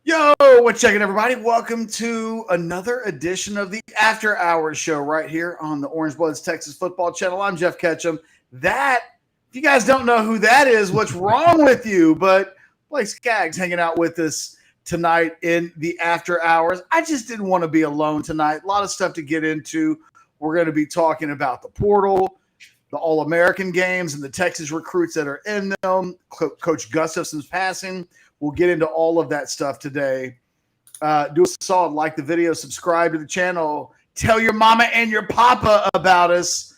Yo, what's checking, everybody? Welcome to another edition of the After Hours show right here on the Orangebloods Texas Football Channel. I'm Jeff Ketchum. If you guys don't know who that is, what's wrong with you? But Blake Skaggs hanging out with us tonight in the After Hours. I just didn't want to be alone tonight. A lot of stuff to get into. We're going to be talking about the portal, the All-American games, and the Texas recruits that are in them. Coach Gustafson's passing. We'll get into all of that stuff today. Do us a solid, like the video, subscribe to the channel, tell your mama and your papa about us.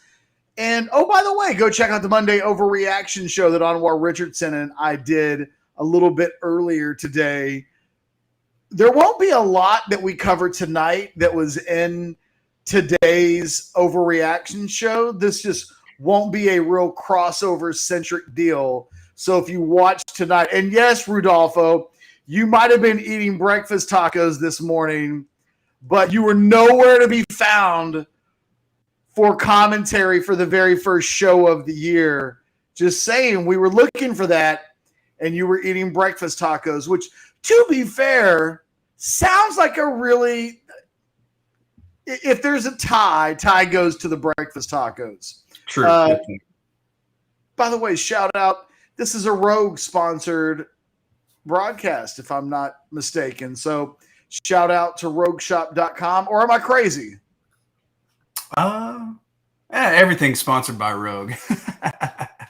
And, oh, by the way, go check out the Monday Overreaction show that Anwar Richardson and I did a little bit earlier today. There won't be a lot that we cover tonight that was in today's Overreaction show. This just won't be a real crossover-centric deal. So if you watch tonight, and yes, Rudolfo, you might have been eating breakfast tacos this morning, but you were nowhere to be found for commentary for the very first show of the year. Just saying, we were looking for that, and you were eating breakfast tacos, which, to be fair, sounds like a really – if there's a tie goes to the breakfast tacos. True. By the way, shout out. This is a Rogue-sponsored broadcast, if I'm not mistaken. So shout out to rogueshop.com. Or am I crazy? Everything's sponsored by Rogue.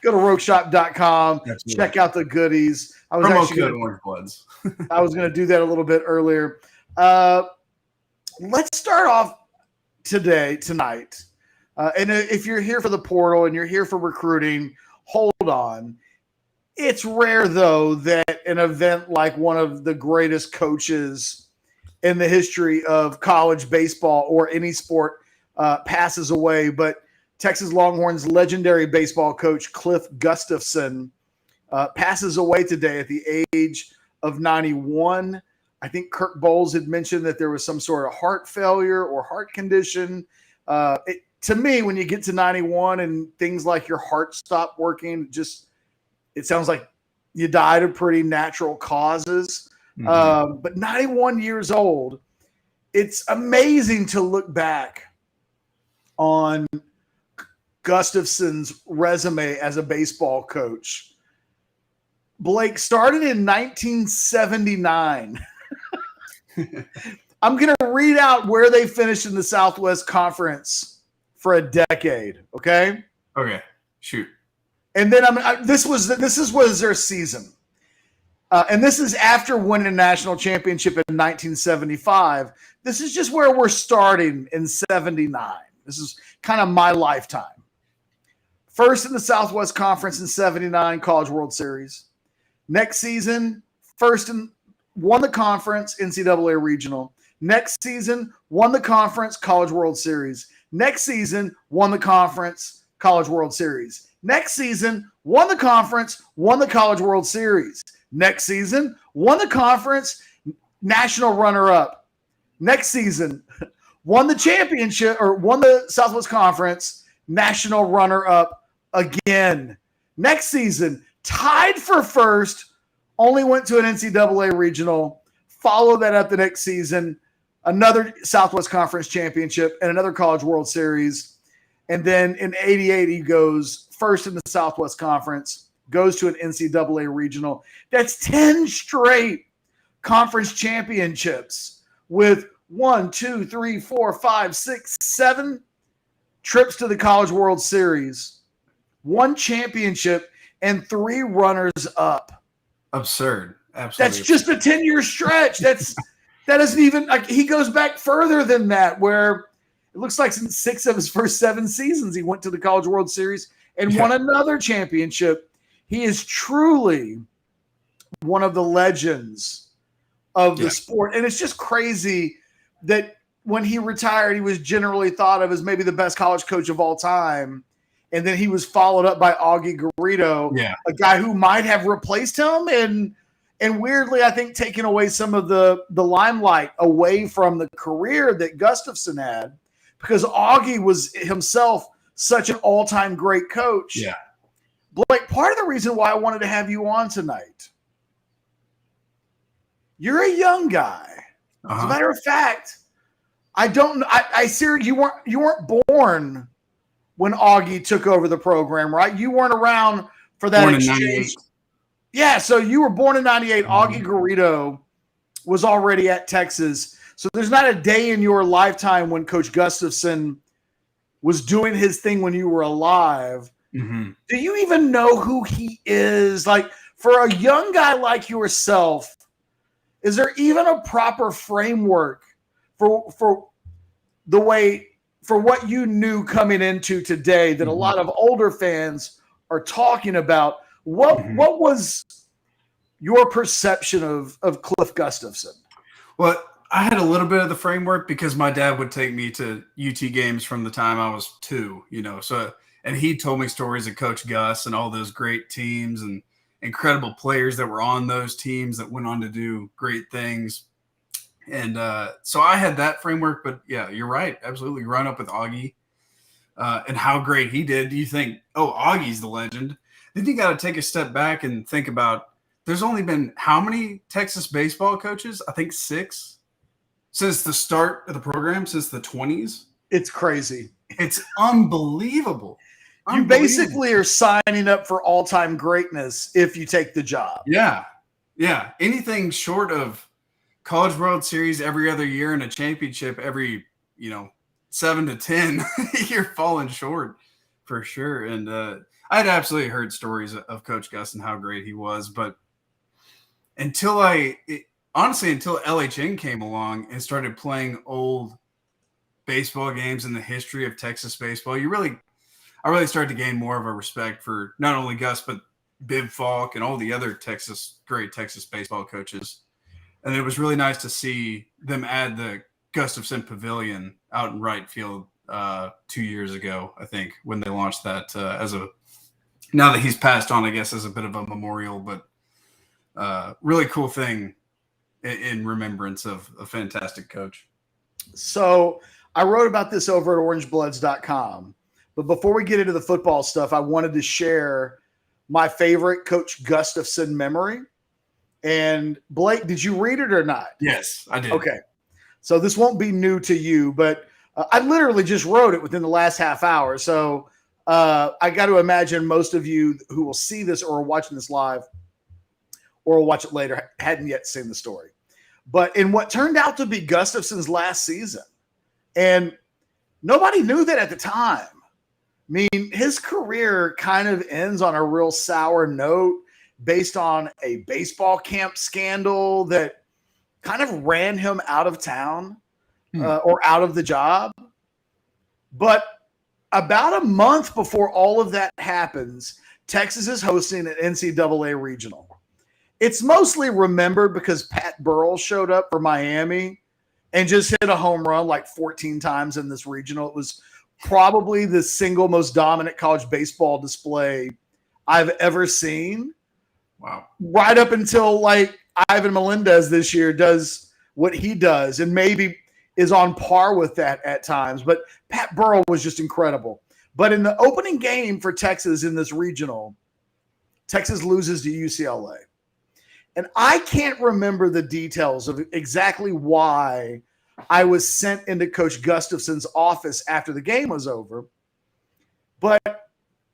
Go to rogueshop.com. Absolutely. Check out the goodies. Promo code Orangebloods. I was going to do that a little bit earlier. Let's start off tonight. And if you're here for the portal and you're here for recruiting, hold on. It's rare, though, that an event like one of the greatest coaches in the history of college baseball or any sport passes away. But Texas Longhorns legendary baseball coach Cliff Gustafson passes away today at the age of 91. I think Kirk Bowles had mentioned that there was some sort of heart failure or heart condition. To me, when you get to 91 and things like your heart stop working, it sounds like you died of pretty natural causes. Mm-hmm. But 91 years old, it's amazing to look back on Gustafson's resume as a baseball coach. Blake started in 1979. I'm going to read out where they finished in the Southwest Conference for a decade, okay? Okay, shoot. And then this was their season. And this is after winning a national championship in 1975. This is just where we're starting in 79. This is kind of my lifetime. First in the Southwest Conference in 79, College World Series. Next season, won the conference, NCAA Regional. Next season, won the conference, College World Series. Next season, won the conference, College World Series. Next season, won the conference, won the College World Series. Next season, won the conference, national runner-up. Next season, won the championship or won the Southwest Conference, national runner-up again. Next season, tied for first, only went to an NCAA regional. Follow that up the next season, another Southwest Conference championship and another College World Series. And then in 88, he goes first in the Southwest Conference, goes to an NCAA regional. That's 10 straight conference championships with 1, 2, 3, 4, 5, 6, 7 trips to the College World Series, 1 championship, and 3 runners-up. Absurd. Absolutely. That's just a 10-year stretch. That isn't even – he goes back further than that, where it looks like in 6 of his first 7 seasons he went to the College World Series and won another championship. He is truly one of the legends of the sport. And it's just crazy that when he retired, he was generally thought of as maybe the best college coach of all time. And then he was followed up by Augie Garrido, a guy who might have replaced him and weirdly, I think, taken away some of the limelight away from the career that Gustafson had, because Augie was himself such an all-time great coach. Yeah. Blake, part of the reason why I wanted to have you on tonight, you're a young guy. As a matter of fact, I don't. I seriously, you weren't born when Augie took over the program, right? You weren't around for that Born exchange. In 98. Yeah, so you were born in 98. Mm-hmm. Augie Garrido was already at Texas. So there's not a day in your lifetime when Coach Gustafson was doing his thing when you were alive. Mm-hmm. Do you even know who he is? Like, for a young guy like yourself, is there even a proper framework for the way, for what you knew coming into today that a lot of older fans are talking about? What was your perception of Cliff Gustafson? Well, I had a little bit of the framework because my dad would take me to UT games from the time I was 2, so, and he told me stories of Coach Gus and all those great teams and incredible players that were on those teams that went on to do great things. And so I had that framework, but yeah, you're right. Absolutely. Run up with Augie and how great he did. You think, oh, Augie's the legend. Then you got to take a step back and think about, there's only been how many Texas baseball coaches? I think 6 since the start of the program, since the 20s. It's crazy. It's unbelievable. You basically are signing up for all-time greatness if you take the job. Yeah. Yeah. Anything short of College World Series every other year and a championship every, 7 to 10, you're falling short for sure. And I'd absolutely heard stories of Coach Gus and how great he was, but until LHN came along and started playing old baseball games in the history of Texas baseball, I really started to gain more of a respect for not only Gus, but Bibb Falk and all the other great Texas baseball coaches. And it was really nice to see them add the Gustafson Pavilion out in right field 2 years ago, I think, when they launched that now that he's passed on, I guess, as a bit of a memorial, but really cool thing in remembrance of a fantastic coach. So I wrote about this over at orangebloods.com. But before we get into the football stuff, I wanted to share my favorite Coach Gustafson memory. And Blake, did you read it or not? Yes, I did. Okay. So this won't be new to you, but I literally just wrote it within the last half hour. So I got to imagine most of you who will see this or are watching this live or will watch it later hadn't yet seen the story. But in what turned out to be Gustafson's last season, and nobody knew that at the time. I mean, his career kind of ends on a real sour note based on a baseball camp scandal that kind of ran him out of town or out of the job. But about a month before all of that happens, Texas is hosting an NCAA regional. It's mostly remembered because Pat Burrell showed up for Miami and just hit a home run like 14 times in this regional. It was probably the single most dominant college baseball display I've ever seen. Wow. Right up until like Ivan Melendez this year does what he does and maybe is on par with that at times. But Pat Burrell was just incredible. But in the opening game for Texas in this regional, Texas loses to UCLA. And I can't remember the details of exactly why I was sent into Coach Gustafson's office after the game was over. But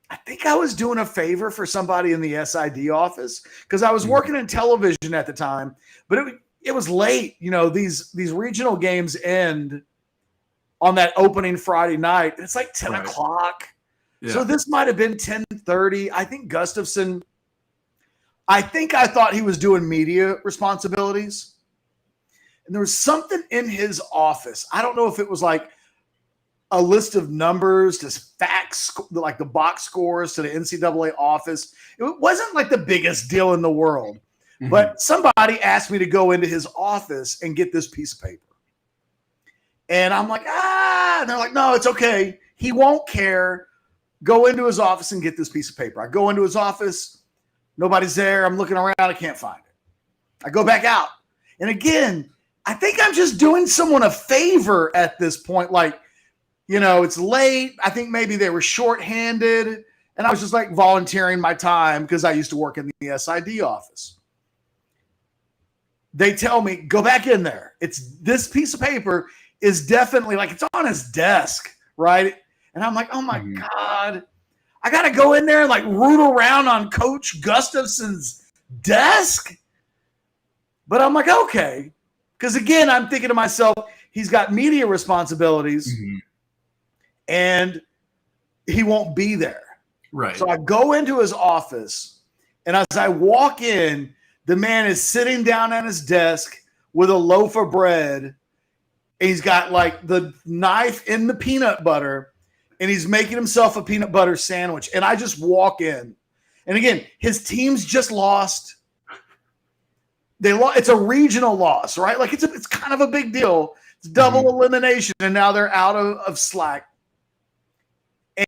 I think I was doing a favor for somebody in the SID office because I was working in television at the time. But it was late. These regional games end on that opening Friday night. It's like 10 o'clock. Yeah. So this might have been 10:30. I think Gustafson – I thought he was doing media responsibilities. And there was something in his office. I don't know if it was like a list of numbers to fax, like the box scores to the NCAA office. It wasn't like the biggest deal in the world. Mm-hmm. But somebody asked me to go into his office and get this piece of paper. And I'm like, and they're like, no, it's okay. He won't care. Go into his office and get this piece of paper. I go into his office. Nobody's there. I'm looking around. I can't find it. I go back out. And again, I think I'm just doing someone a favor at this point. Like, it's late. I think maybe they were shorthanded. And I was just like volunteering my time because I used to work in the SID office. they tell me, go back in there. It's this piece of paper is definitely like it's on his desk, right? And I'm like, oh my God, I got to go in there and like root around on Coach Gustafson's desk. But I'm like, okay. Because again, I'm thinking to myself, he's got media responsibilities and he won't be there. Right. So I go into his office, and as I walk in, the man is sitting down at his desk with a loaf of bread. And he's got like the knife in the peanut butter, and he's making himself a peanut butter sandwich. And I just walk in. And again, his team's just lost. It's a regional loss, right? Like it's kind of a big deal. It's double elimination, and now they're out of slack.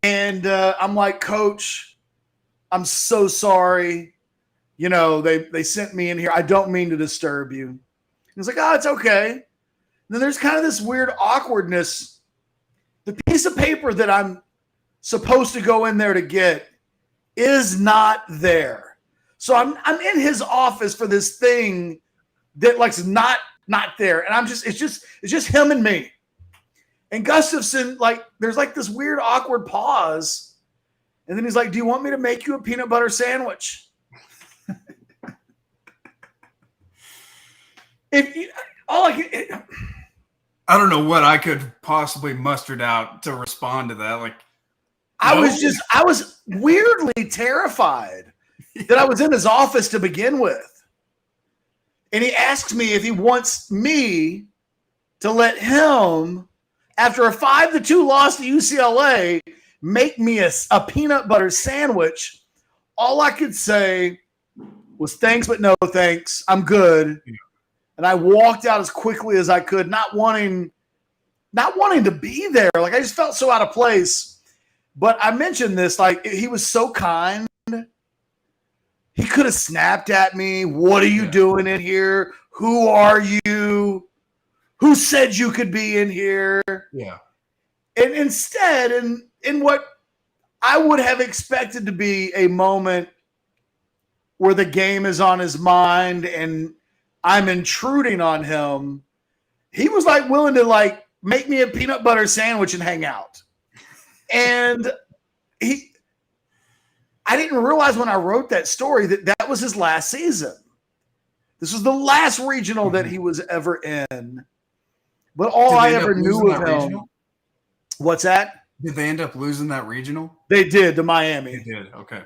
And I'm like, Coach, I'm so sorry. You know, they sent me in here. I don't mean to disturb you. He's like, oh, it's okay. And then there's kind of this weird awkwardness. The piece of paper that I'm supposed to go in there to get is not there. So I'm in his office for this thing that like's not there. And it's just him and me. And Gustafson, like, there's like this weird awkward pause. And then he's like, do you want me to make you a peanut butter sandwich? I don't know what I could possibly muster out to respond to that. Like, I was weirdly terrified that I was in his office to begin with. And he asks me if he wants me to let him, after a 5-2 loss to UCLA, make me a peanut butter sandwich. All I could say was thanks, but no thanks. I'm good. And I walked out as quickly as I could, not wanting to be there. Like, I just felt so out of place. But I mentioned this, like, he was so kind. He could have snapped at me. What are you doing in here? Who are you? Who said you could be in here? Yeah. And instead, in what I would have expected to be a moment where the game is on his mind and I'm intruding on him, he was like willing to like make me a peanut butter sandwich and hang out. And I didn't realize when I wrote that story that was his last season. This was the last regional that he was ever in. But all I ever knew of him. Regional? What's that? Did they end up losing that regional? They did, to Miami. They did, okay.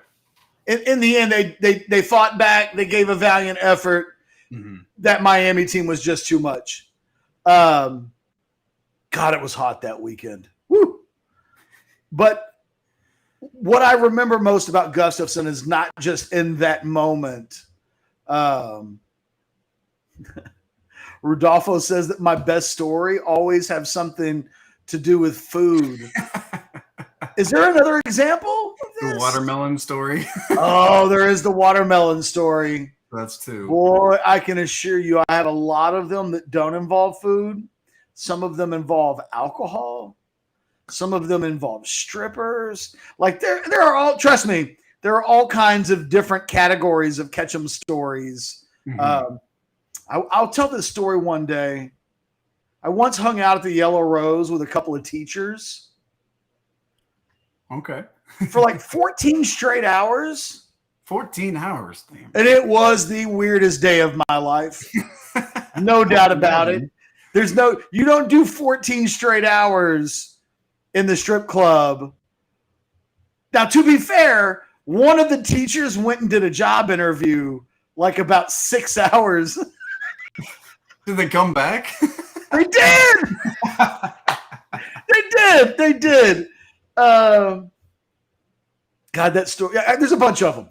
In the end, they fought back. They gave a valiant effort. That Miami team was just too much. God, it was hot that weekend. Woo! But what I remember most about Gustafson is not just in that moment. Rodolfo says that my best story always have something to do with food. Is there another example of this? The watermelon story. Oh, there is the watermelon story. That's two. Boy, I can assure you I have a lot of them that don't involve food. Some of them involve alcohol. Some of them involve strippers. Like there are all, trust me, there are all kinds of different categories of Ketchum stories. I'll tell this story one day. I once hung out at the Yellow Rose with a couple of teachers. Okay. For like 14 straight hours. 14 hours. Damn. And it was the weirdest day of my life. No doubt about it. You don't do 14 straight hours in the strip club. Now, to be fair, one of the teachers went and did a job interview like about 6 hours. Did they come back? They did. They did. God, that story. There's a bunch of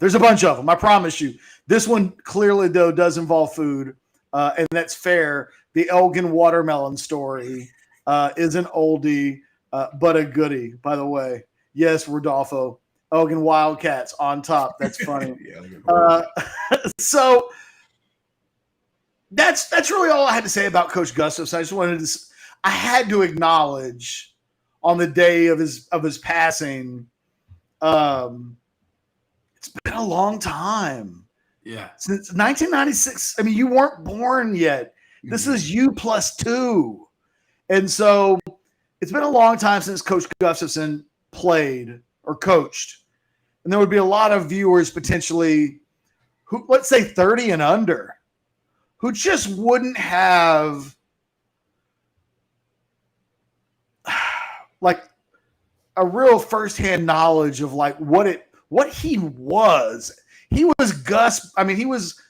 them. I promise you. This one clearly, though, does involve food, and that's fair. The Elgin watermelon story is an oldie, but a goodie, by the way. Yes, Rodolfo. Elgin Wildcats on top. That's funny. So that's really all I had to say about Coach Gustafson. I had to acknowledge on the day of his passing. It's been a long time Yeah. Since 1996. I mean, you weren't born yet. This is you plus 2. And so it's been a long time since Coach Gustafson played or coached. And there would be a lot of viewers potentially who, let's say 30 and under, who just wouldn't have like a real firsthand knowledge of like what he was. He was Gus. I mean, he was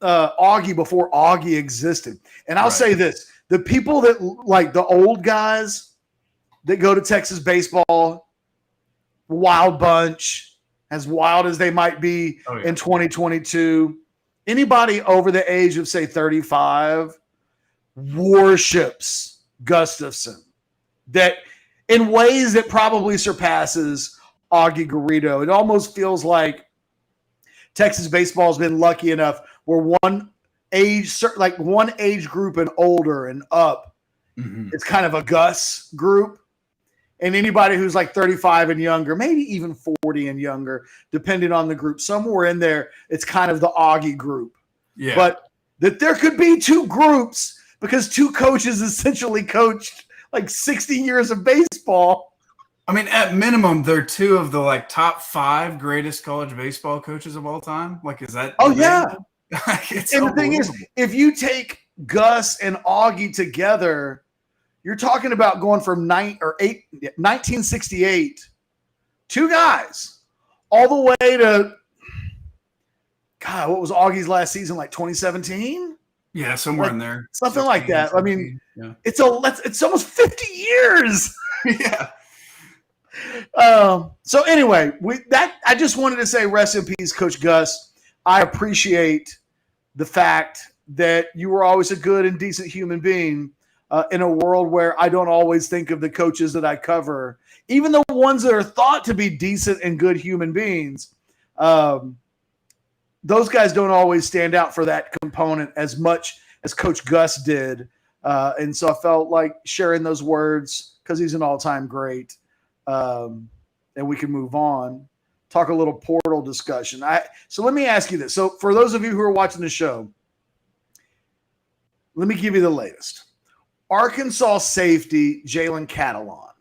Augie before Augie existed. And I'll say this: the people that like the old guys that go to Texas baseball, wild bunch, as wild as they might be in 2022, anybody over the age of say 35 worships Gustafson. That in ways that probably surpasses Augie Garrido. It almost feels like Texas baseball has been lucky enough where one age group and older and up, it's kind of a Gus group. And anybody who's like 35 and younger, maybe even 40 and younger, depending on the group, somewhere in there, it's kind of the Augie group. Yeah. But that there could be two groups because two coaches essentially coached like 60 years of baseball. I mean, at minimum, they're two of the like top 5 greatest college baseball coaches of all time. Like, is that? Oh, yeah. And the thing is, if you take Gus and Augie together, you're talking about going from 1968, 2 guys, all the way to, God, what was Augie's last season, like 2017? Yeah, somewhere in there. Something like that. 17, I mean, it's almost 50 years. Yeah. So anyway, I just wanted to say rest in peace, Coach Gus. I appreciate the fact that you were always a good and decent human being in a world where I don't always think of the coaches that I cover, even the ones that are thought to be decent and good human beings. Those guys don't always stand out for that component as much as Coach Gus did. And so I felt like sharing those words because he's an all-time great. And we can move on, talk a little portal discussion. So let me ask you this. So for those of you who are watching the show, let me give you the latest. Arkansas safety Jalen Catalon,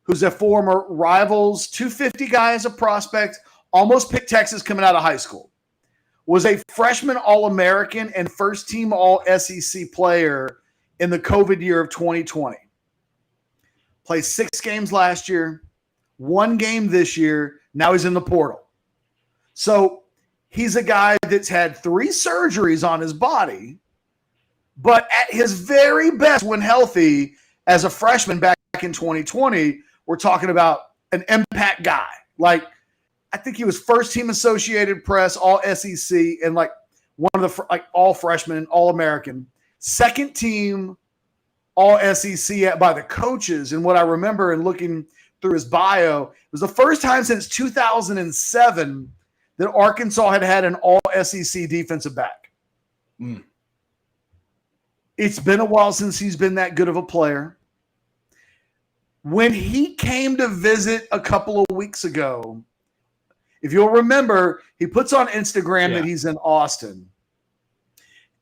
who's a former Rivals 250 guy as a prospect, almost picked Texas coming out of high school, was a freshman All-American and first-team All-SEC player in the COVID year of 2020. Played 6 games last year, 1 game this year. Now he's in the portal. So he's a guy that's had 3 surgeries on his body, but at his very best when healthy as a freshman back in 2020, we're talking about an impact guy. Like, I think he was first-team Associated Press, All-SEC, and like one of the all freshman, All-American. Second-team All-SEC by the coaches. And what I remember in looking through his bio, it was the first time since 2007 that Arkansas had an All-SEC defensive back. It's been a while since he's been that good of a player. When he came to visit a couple of weeks ago, if you'll remember, he puts on Instagram that he's in Austin.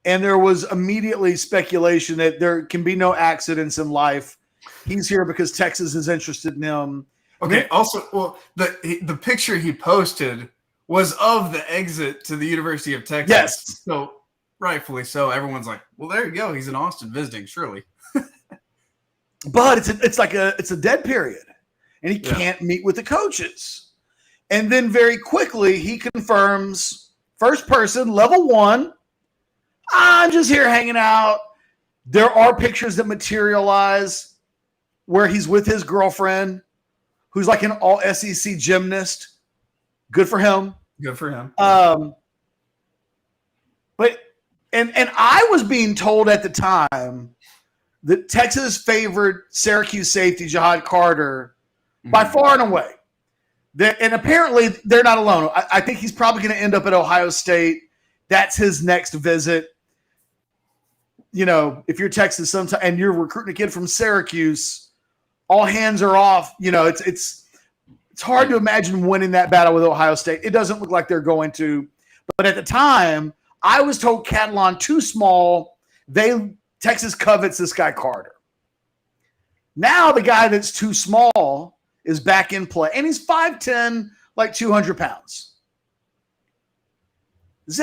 And there was immediately speculation that there can be no accidents in life. He's here because Texas is interested in him. Okay. Also, well, the picture he posted was of the exit to the University of Texas. Yes. So rightfully so. Everyone's like, well, there you go. He's in Austin visiting, surely. But it's a dead period. And he can't meet with the coaches. And then very quickly he confirms, first person, level 1, I'm just here hanging out. There are pictures that materialize where he's with his girlfriend, who's like an All-SEC gymnast. Good for him. Good for him. But I was being told at the time that Texas favored Syracuse safety Jihad Carter by far and away. And apparently they're not alone. I think he's probably going to end up at Ohio State. That's his next visit. You know, if you're Texas sometime and you're recruiting a kid from Syracuse, all hands are off. You know, it's hard to imagine winning that battle with Ohio State. It doesn't look like they're going to. But at the time, I was told Catalon too small. Texas covets this guy Carter. Now the guy that's too small is back in play, and he's 5'10", like 200 pounds. Does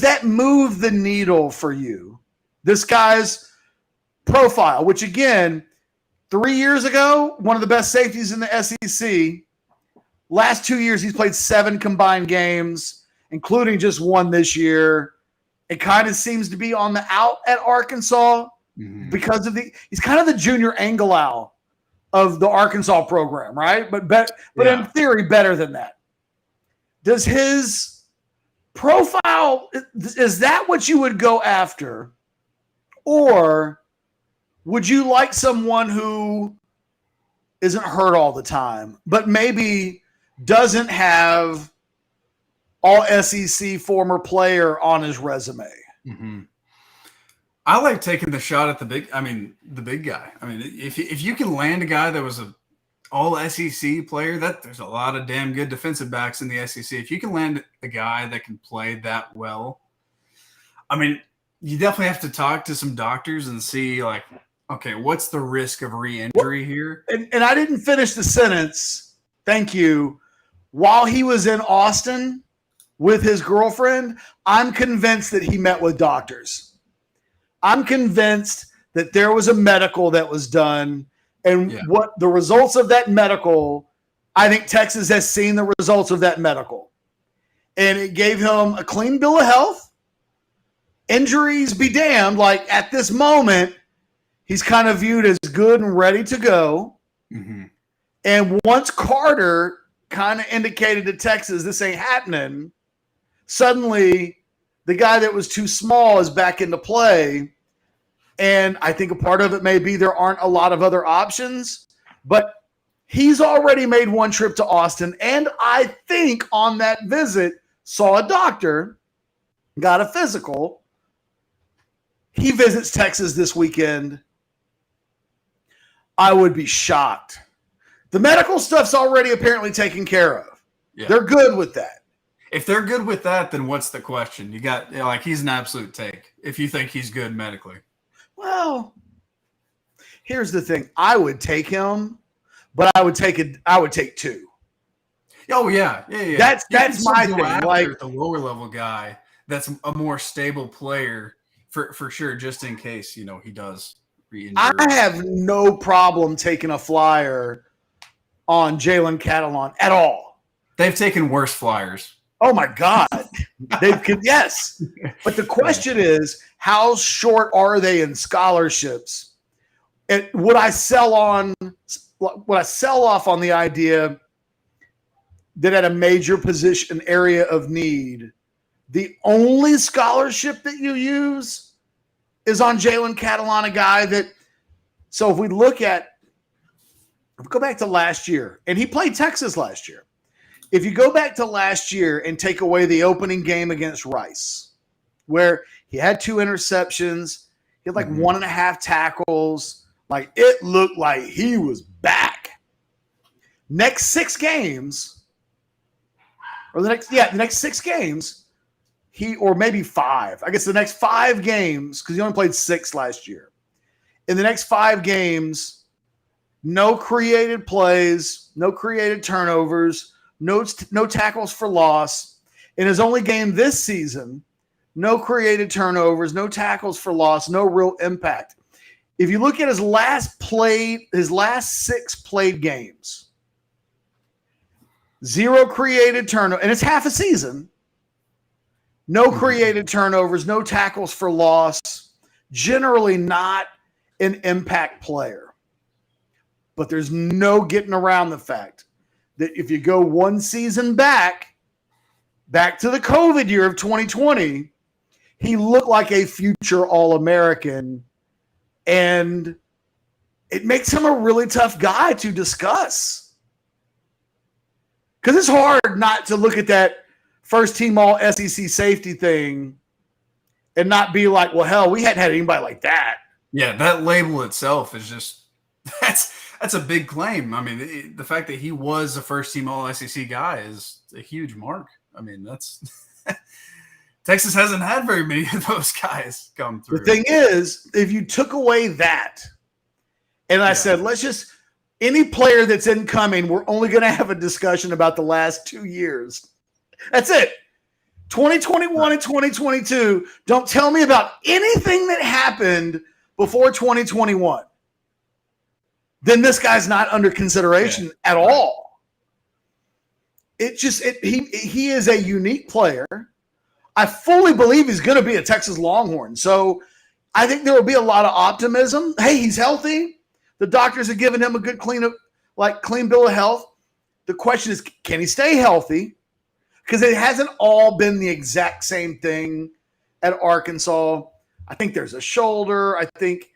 that move the needle for you? This guy's profile, which again, 3 years ago, one of the best safeties in the SEC. Last 2 years, he's played 7 combined games, including just one this year. It kind of seems to be on the out at Arkansas because of he's kind of the Junior Angelau of the Arkansas program, right? But in theory, better than that. Does his profile, is that what you would go after? Or would you like someone who isn't hurt all the time, but maybe doesn't have all SEC former player on his resume? Mm-hmm. I like taking the shot at the big guy. I mean, if you can land a guy that was a all SEC player, there's a lot of damn good defensive backs in the SEC. If you can land a guy that can play that well, I mean, you definitely have to talk to some doctors and see, like, okay, what's the risk of re-injury here? And I didn't finish the sentence. Thank you. While he was in Austin with his girlfriend, I'm convinced that he met with doctors. I'm convinced that there was a medical that was done, and what the results of that medical, I think Texas has seen the results of that medical. And it gave him a clean bill of health. Injuries be damned. Like, at this moment, he's kind of viewed as good and ready to go. Mm-hmm. And once Carter kind of indicated to Texas this ain't happening, suddenly the guy that was too small is back into play. And I think a part of it may be there aren't a lot of other options, but he's already made one trip to Austin. And I think on that visit saw a doctor, got a physical. He visits Texas this weekend. I would be shocked. The medical stuff's already apparently taken care of. Yeah. They're good with that. If they're good with that, then what's the question? You got, like, he's an absolute take if you think he's good medically. Well, here's the thing. I would take him, but I would take 2. Oh yeah. That's my thing. Like the lower level guy, that's a more stable player for sure, just in case, he does re-injure. I have no problem taking a flyer on Jalen Catalon at all. They've taken worse flyers. Oh my God. Yes. But the question is, how short are they in scholarships? And would I sell off on the idea that at a major position area of need, the only scholarship that you use is on Jalen Catalon, a guy that, so if we go back to last year, and he played Texas last year. If you go back to last year and take away the opening game against Rice, where he had 2 interceptions, he had like 1.5 tackles, like it looked like he was back. Next 6 games, or the next 6 games, or maybe 5. I guess the next 5 games, because he only played 6 last year. In the next 5 games, no created plays, no created turnovers, no tackles for loss. In his only game this season, no created turnovers, no tackles for loss, no real impact. If you look at his last 6 played games, 0 created turnover, and it's half a season. No created turnovers, no tackles for loss. Generally not an impact player. But there's no getting around the fact that if you go one season back to the COVID year of 2020, he looked like a future All-American, and it makes him a really tough guy to discuss. Because it's hard not to look at that first-team All-SEC safety thing and not be like, well, hell, we hadn't had anybody like that. Yeah, that label itself is just That's a big claim. I mean, the fact that he was a first-team All-SEC guy is a huge mark. I mean, that's Texas hasn't had very many of those guys come through. The thing is, if you took away that, and I said, let's just any player that's incoming, we're only going to have a discussion about the last 2 years. That's it. 2021 and 2022. Don't tell me about anything that happened before 2021. Then this guy's not under consideration at all. He is a unique player. I fully believe he's going to be a Texas Longhorn. So I think there will be a lot of optimism. Hey, he's healthy. The doctors have given him a good clean bill of health. The question is, can he stay healthy? Because it hasn't all been the exact same thing at Arkansas. I think there's a shoulder. I think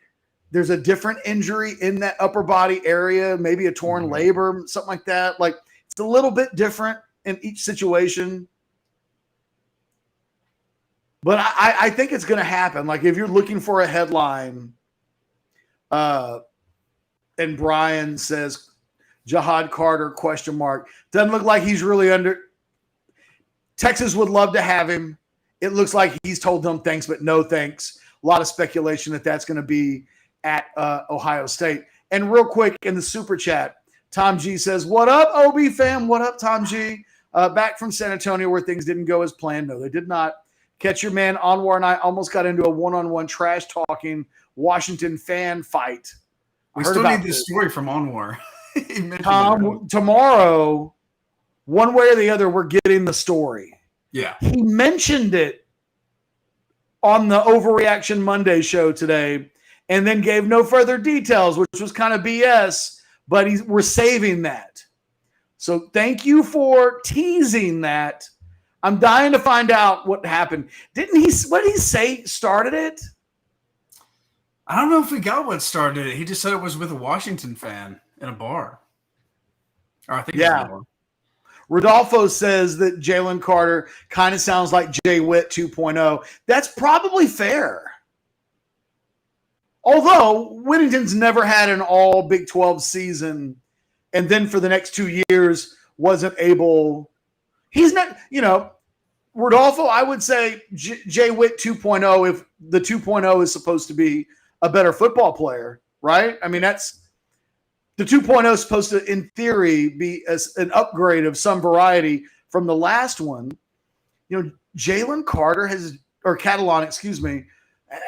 there's a different injury in that upper body area, maybe a torn labor, something like that. Like, it's a little bit different in each situation. But I think it's going to happen. Like, if you're looking for a headline, and Brian says, Jihad Carter, ? Doesn't look like he's really under – Texas would love to have him. It looks like he's told them thanks, but no thanks. A lot of speculation that that's going to be at Ohio State. And real quick in the super chat, Tom G says, what up, OB fam? What up, Tom G? Back from San Antonio where things didn't go as planned. No, they did not. Catch your man, Anwar and I almost got into a one-on-one trash-talking Washington fan fight. We still need this story from Anwar. Tom, tomorrow, one way or the other, we're getting the story. Yeah. He mentioned it on the Overreaction Monday show today and then gave no further details, which was kind of BS, but we're saving that. So thank you for teasing that. I'm dying to find out what happened. What did he say started it? I don't know if we got what started it. He just said it was with a Washington fan in a bar. Or I think it was in a bar. Rodolfo says that Jalen Carter kind of sounds like Jay Witt 2.0. That's probably fair. Although Whittington's never had an all Big 12 season and then for the next 2 years wasn't able – he's not – Rodolfo, I would say Jay Witt 2.0 if the 2.0 is supposed to be a better football player, right? I mean, that's – the 2.0 is supposed to, in theory, be an upgrade of some variety from the last one. Jalen Carter Catalon,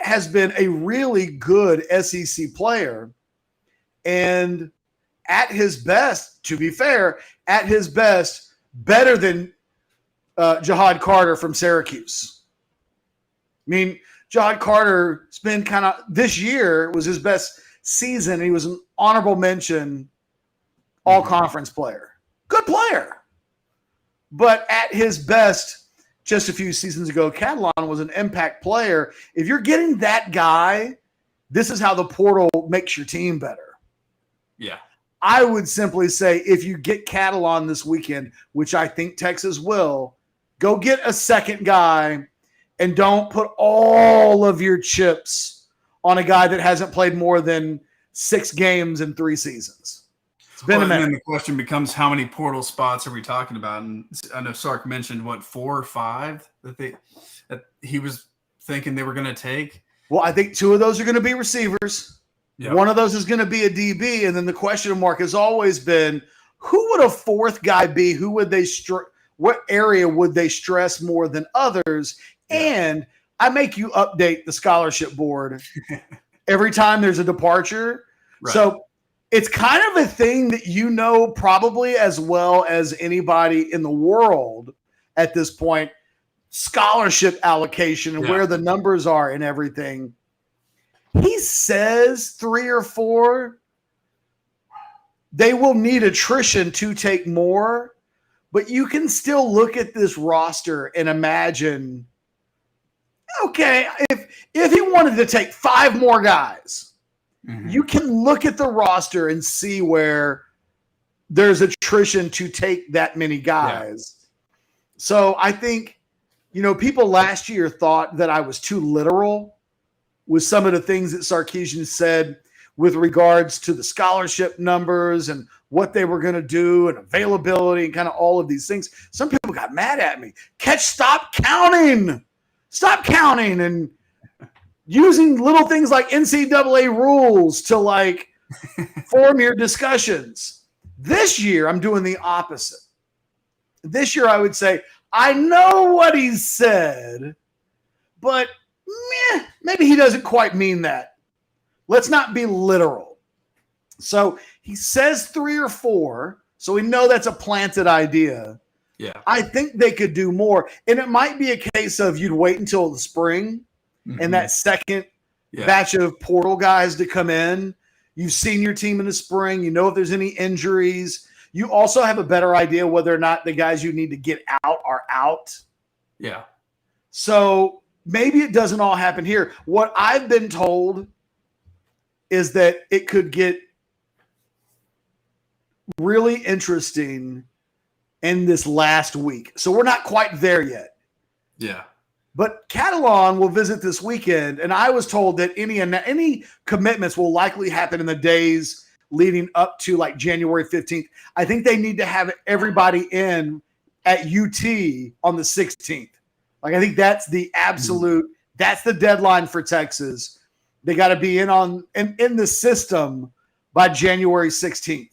has been a really good SEC player. And at his best, to be fair, better than Jihad Carter from Syracuse. I mean, Jihad Carter's been this year was his best season. He was an honorable mention all-conference player. Good player. But at his best, just a few seasons ago, Catalon was an impact player. If you're getting that guy, this is how the portal makes your team better. Yeah. I would simply say if you get Catalon this weekend, which I think Texas will, go get a second guy and don't put all of your chips on a guy that hasn't played more than 6 games in 3 seasons. It's been a minute. And then the question becomes, how many portal spots are we talking about? And I know Sark mentioned, 4 or 5 that he was thinking they were going to take? Well, I think 2 of those are going to be receivers. Yep. One of those is going to be a DB. And then the question mark has always been, who would a 4th guy be? Who would they what area would they stress more than others? Yeah. And I make you update the scholarship board every time there's a departure. Right. So it's kind of a thing that probably as well as anybody in the world at this point, scholarship allocation and where the numbers are and everything. He says 3 or 4. They will need attrition to take more, but you can still look at this roster and imagine, okay, if he wanted to take 5 more guys, you can look at the roster and see where there's attrition to take that many guys. Yeah. So I think, people last year thought that I was too literal with some of the things that Sarkisian said with regards to the scholarship numbers and what they were going to do and availability and kind of all of these things. Some people got mad at me. Stop counting. Stop counting and using little things like NCAA rules to like form your discussions. This year, I'm doing the opposite. This year, I would say, I know what he said, but maybe he doesn't quite mean that. Let's not be literal. So he says 3 or 4, so we know that's a planted idea. Yeah. I think they could do more. And it might be a case of you'd wait until the spring and that second batch of portal guys to come in. You've seen your team in the spring. You know if there's any injuries. You also have a better idea whether or not the guys you need to get out are out. Yeah. So maybe it doesn't all happen here. What I've been told is that it could get really interesting in this last week. So we're not quite there yet. Yeah. But Catalan will visit this weekend, and I was told that any commitments will likely happen in the days leading up to like January 15th. I think they need to have everybody in at UT on the 16th. Like I think that's the absolute, that's the deadline for Texas. They got to be in the system by January 16th.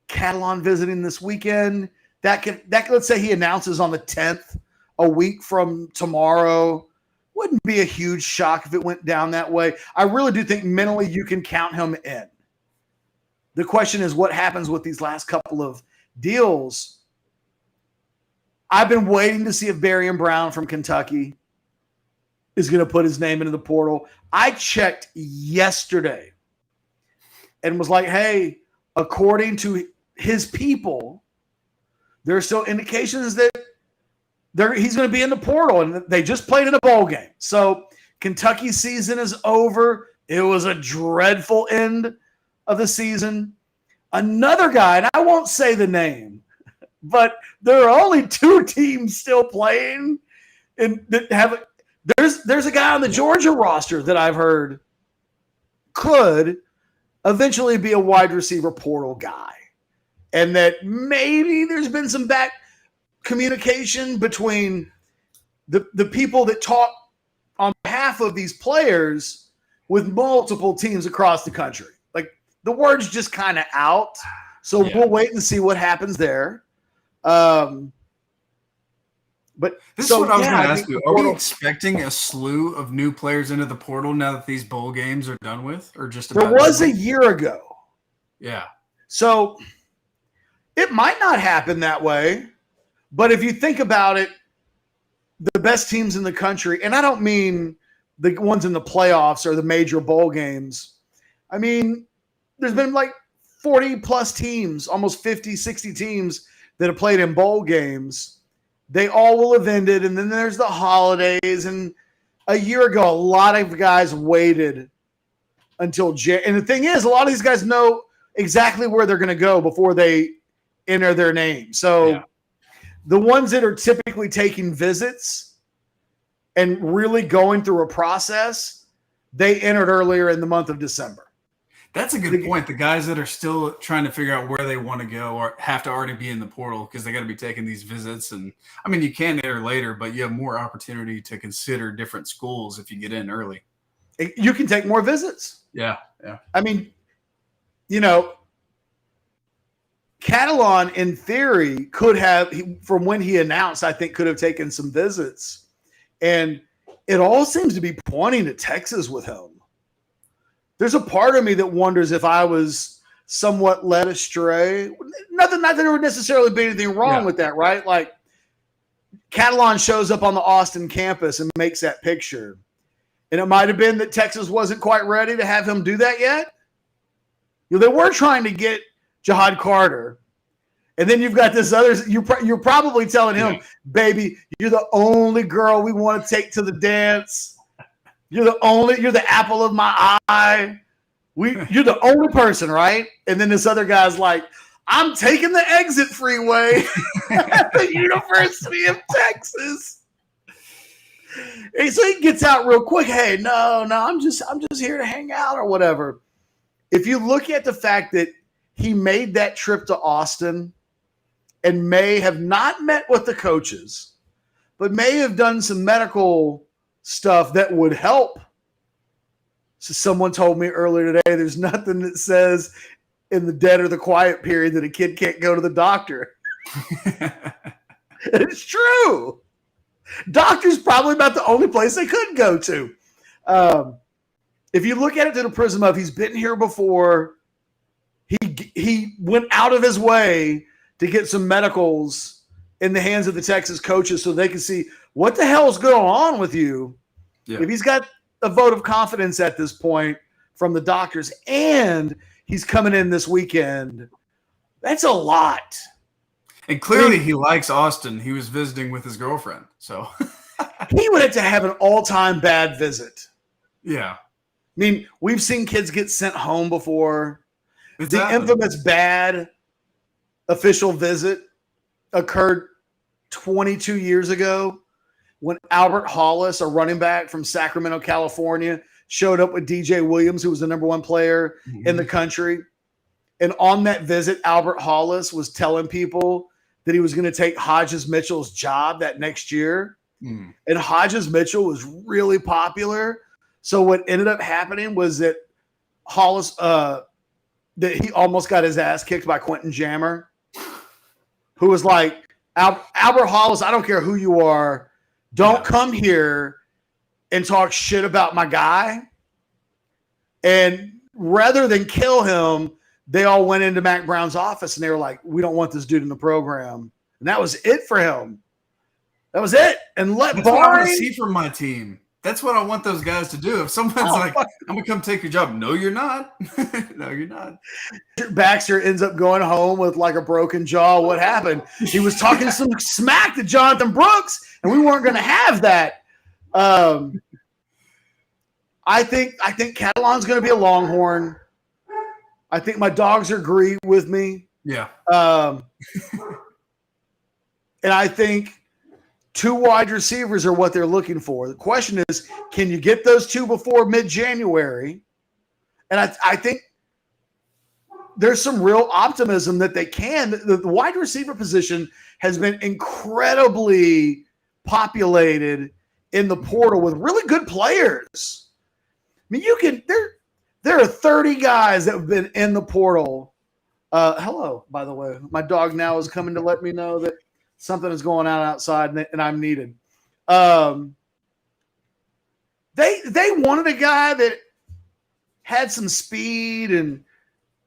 Catalan visiting this weekend. That let's say he announces on the 10th, a week from tomorrow. Wouldn't be a huge shock if it went down that way. I really do think mentally you can count him in. The question is what happens with these last couple of deals. I've been waiting to see if Barian Brown from Kentucky is going to put his name into the portal. I checked yesterday and was like, hey, according to his people, there are still indications that he's going to be in the portal, and they just played in a bowl game. So Kentucky's season is over. It was a dreadful end of the season. Another guy, and I won't say the name, but there are only 2 teams still playing, and that have. There's a guy on the Georgia roster that I've heard could eventually be a wide receiver portal guy, and that maybe there's been some back communication between the people that talk on behalf of these players with multiple teams across the country. Like the word's just kind of out. So we'll wait and see what happens there. But this is what I was going to ask you. Are we expecting a slew of new players into the portal now that these bowl games are done with, or just about there was a year ago? Yeah. So it might not happen that way. But if you think about it, the best teams in the country, and I don't mean the ones in the playoffs or the major bowl games. I mean, there's been like 40-plus teams, almost 50, 60 teams that have played in bowl games. They all will have ended, and then there's the holidays. And a year ago, a lot of guys waited until and the thing is, a lot of these guys know exactly where they're going to go before they enter their name. So the ones that are typically taking visits and really going through a process, they entered earlier in the month of December. That's a good point. The guys that are still trying to figure out where they want to go or have to already be in the portal because they got to be taking these visits. And I mean, you can enter later, but you have more opportunity to consider different schools if you get in early. You can take more visits. Yeah. Yeah. I mean, you know, Catalan, in theory, could have, from when he announced, I think could have taken some visits. And it all seems to be pointing to Texas with him. There's a part of me that wonders if I was somewhat led astray. Not that there would necessarily be anything wrong with that, right? Like, Catalan shows up on the Austin campus and makes that picture. And it might have been that Texas wasn't quite ready to have him do that yet. You know, they were trying to get Jihad Carter. And then you've got this other – you're probably telling him, baby, you're the only girl we want to take to the dance. You're the apple of my eye. You're the only person, right? And then this other guy's like, I'm taking the exit freeway at the University of Texas. And so he gets out real quick. Hey, no, I'm just here to hang out or whatever. If you look at the fact that he made that trip to Austin and may have not met with the coaches, but may have done some medical stuff that would help. So someone told me earlier today, there's nothing that says in the dead or the quiet period that a kid can't go to the doctor. It's true. Doctor's probably about the only place they could go to. If you look at it through the prism of he's been here before, he went out of his way to get some medicals in the hands of the Texas coaches so they can see what the hell is going on with you. Yeah. If he's got a vote of confidence at this point from the doctors and he's coming in this weekend, that's a lot. And clearly he likes Austin. He was visiting with his girlfriend. So he would have to have an all-time bad visit. Yeah. I mean, we've seen kids get sent home before. Exactly. The infamous bad official visit occurred 22 years ago when Albert Hollis, a running back from Sacramento, California, showed up with DJ Williams, who was the number one player in the country. And on that visit, Albert Hollis was telling people that he was going to take Hodges Mitchell's job that next year. And Hodges Mitchell was really popular. So what ended up happening was that Hollis, that he almost got his ass kicked by Quentin Jammer, who was like, Albert Hollis, I don't care who you are, don't come here and talk shit about my guy. And rather than kill him, they all went into Mac Brown's office and they were like, we don't want this dude in the program. And that was it for him. That was it. And that's what I want to see from my team. That's what I want those guys to do. If someone's like, I'm going to come take your job. No, you're not. No, you're not. Baxter ends up going home with like a broken jaw. What happened? He was talking some smack to Jonathan Brooks, and we weren't going to have that. I think Catalan's going to be a Longhorn. I think my dogs agree with me. Yeah. And I think 2 wide receivers are what they're looking for. The question is, can you get those 2 before mid-January? And I think there's some real optimism that they can. The wide receiver position has been incredibly populated in the portal with really good players. I mean, there are 30 guys that have been in the portal. Hello, by the way. My dog now is coming to let me know that something is going on outside and I'm needed. They wanted a guy that had some speed and,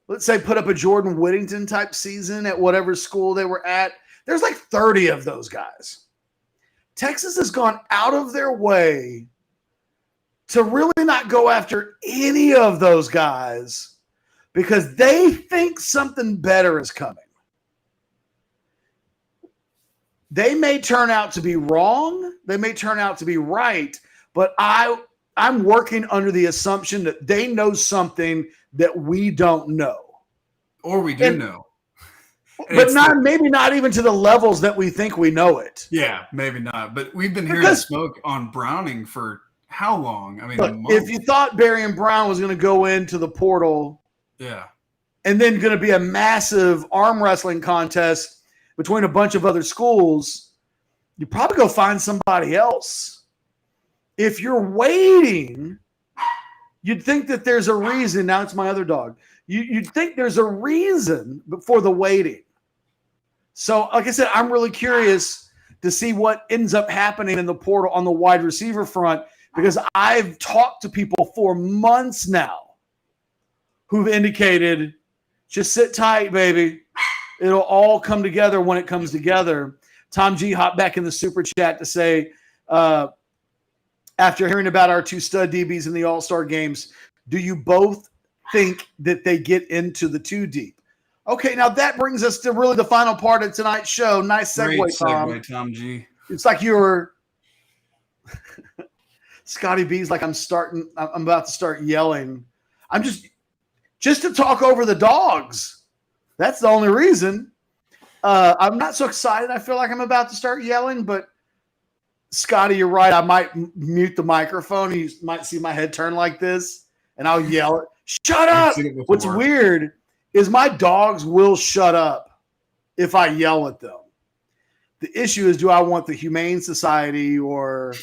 let's say, put up a Jordan Whittington type season at whatever school they were at. There's like 30 of those guys. Texas has gone out of their way to really not go after any of those guys because they think something better is coming. They may turn out to be wrong. They may turn out to be right. But I'm working under the assumption that they know something that we don't know. Or we do know. But maybe not even to the levels that we think we know it. Yeah, maybe not. But we've been hearing smoke on Browning for how long? I mean, look, if you thought Barry Brown was going to go into the portal, and then going to be a massive arm wrestling contest between a bunch of other schools, you probably go find somebody else. If you're waiting, you'd think that there's a reason. Now it's my other dog. You'd think there's a reason for the waiting. So, like I said, I'm really curious to see what ends up happening in the portal on the wide receiver front because I've talked to people for months now who've indicated, just sit tight, baby. It'll all come together when it comes together. Tom G hopped back in the super chat to say, after hearing about our 2 stud DBs in the All-Star games, do you both think that they get into the 2 deep? Okay, now that brings us to really the final part of tonight's show. Nice segue, Great Tom. segue, Tom G. It's like you were Scotty B's like I'm about to start yelling. I'm just to talk over the dogs. That's the only reason. I'm not so excited. I feel like I'm about to start yelling, but Scotty, you're right. I might mute the microphone. You might see my head turn like this, and I'll yell it. Shut up! What's weird is my dogs will shut up if I yell at them. The issue is, do I want the Humane Society or,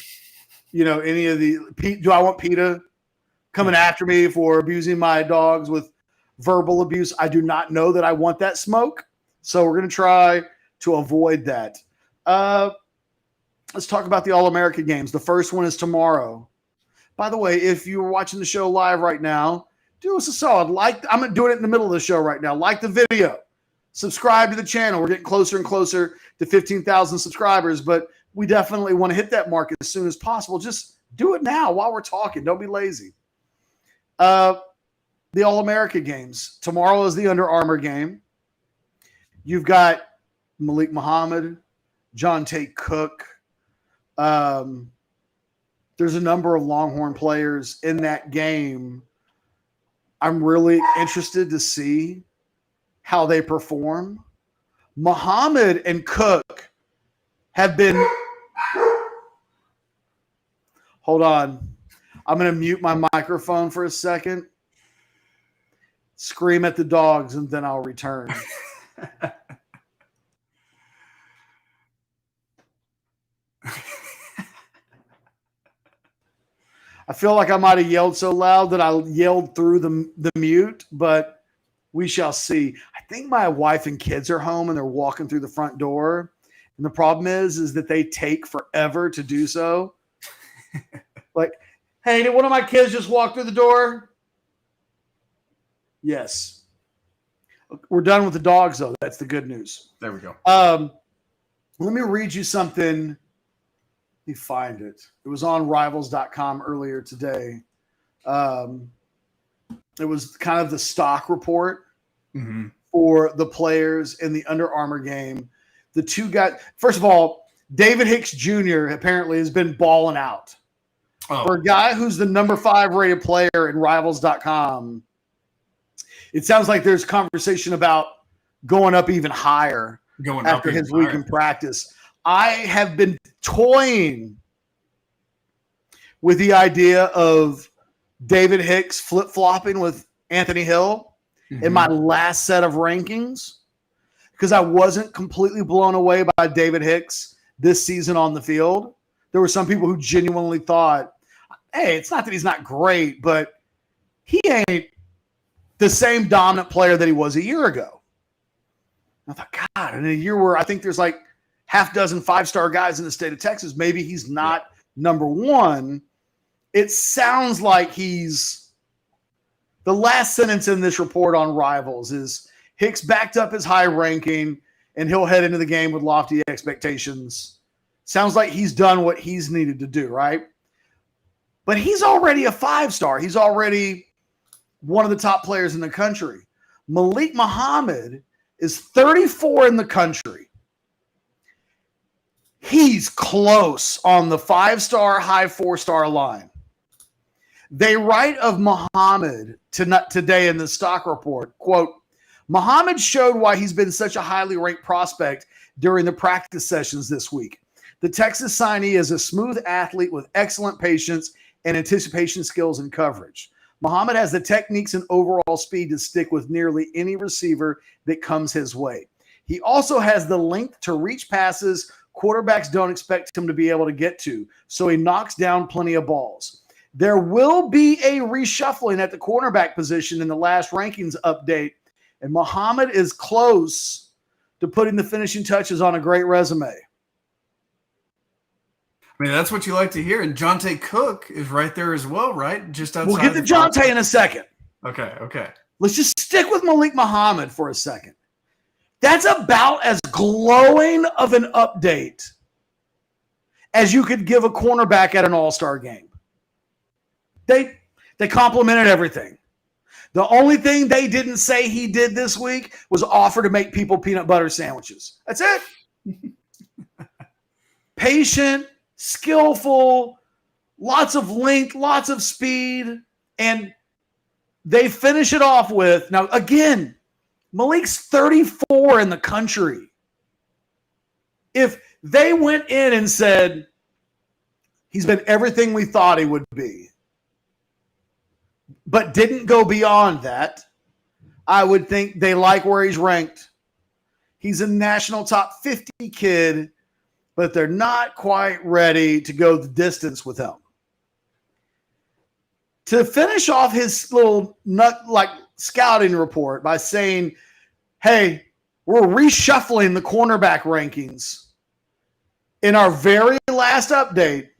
any of do I want PETA coming after me for abusing my dogs with verbal abuse? I do not know that I want that smoke. So we're going to try to avoid that. Let's talk about the All-America games. The first one is tomorrow. By the way, if you were watching the show live right now, do us a solid. I'm doing it in the middle of the show right now. Like the video. Subscribe to the channel. We're getting closer and closer to 15,000 subscribers, but we definitely want to hit that mark as soon as possible. Just do it now while we're talking. Don't be lazy. The All-America games. Tomorrow is the Under Armour game. You've got Malik Muhammad, John Tate Cook. There's a number of Longhorn players in that game. I'm really interested to see how they perform. Muhammad and Cook have been – hold on. I'm going to mute my microphone for a second, scream at the dogs, and then I'll return. I feel like I might have yelled so loud that I yelled through the mute, but we shall see. I think my wife and kids are home and they're walking through the front door. And the problem is that they take forever to do so. Like, hey, did one of my kids just walk through the door? Yes. We're done with the dogs, though. That's the good news. There we go. Let me read you something. Let me find it. It was on rivals.com earlier today. It was kind of the stock report for the players in the Under Armour game. The two guys, first of all, David Hicks Jr. apparently has been balling out. Oh. For a guy who's the number 5 rated player in rivals.com, it sounds like there's conversation about going up even higher after his week in practice. I have been toying with the idea of David Hicks flip-flopping with Anthony Hill in my last set of rankings because I wasn't completely blown away by David Hicks this season on the field. There were some people who genuinely thought, hey, it's not that he's not great, but he ain't the same dominant player that he was a year ago. I thought, God, in a year where I think there's like half dozen 5-star guys in the state of Texas, maybe he's not number 1. It sounds like he's – the last sentence in this report on Rivals is Hicks backed up his high ranking and he'll head into the game with lofty expectations. Sounds like he's done what he's needed to do, right? But he's already a 5-star. He's already one of the top players in the country. Malik Muhammad is 34 in the country. He's close on the 5-star, high 4-star line. They write of Muhammad today in the stock report, quote, Muhammad showed why he's been such a highly ranked prospect during the practice sessions this week. The Texas signee is a smooth athlete with excellent patience and anticipation skills and coverage. Muhammad has the techniques and overall speed to stick with nearly any receiver that comes his way. He also has the length to reach passes quarterbacks don't expect him to be able to get to, so he knocks down plenty of balls. There will be a reshuffling at the cornerback position in the last rankings update, and Muhammad is close to putting the finishing touches on a great resume. I mean, that's what you like to hear. And Jonte Cook is right there as well, right? Just outside. We'll get to Jonte in a second. Okay. Let's just stick with Malik Muhammad for a second. That's about as glowing of an update as you could give a cornerback at an all-star game. They complimented everything. The only thing they didn't say he did this week was offer to make people peanut butter sandwiches. That's it. Patient, skillful, lots of length, lots of speed, and they finish it off with, now again, Malik's 34 in the country. If they went in and said, He's been everything we thought he would be, but didn't go beyond that. I would think they like where he's ranked. He's a national top 50 kid, but they're not quite ready to go the distance with him. To finish off his little scouting report by saying, hey, we're reshuffling the cornerback rankings in our very last update,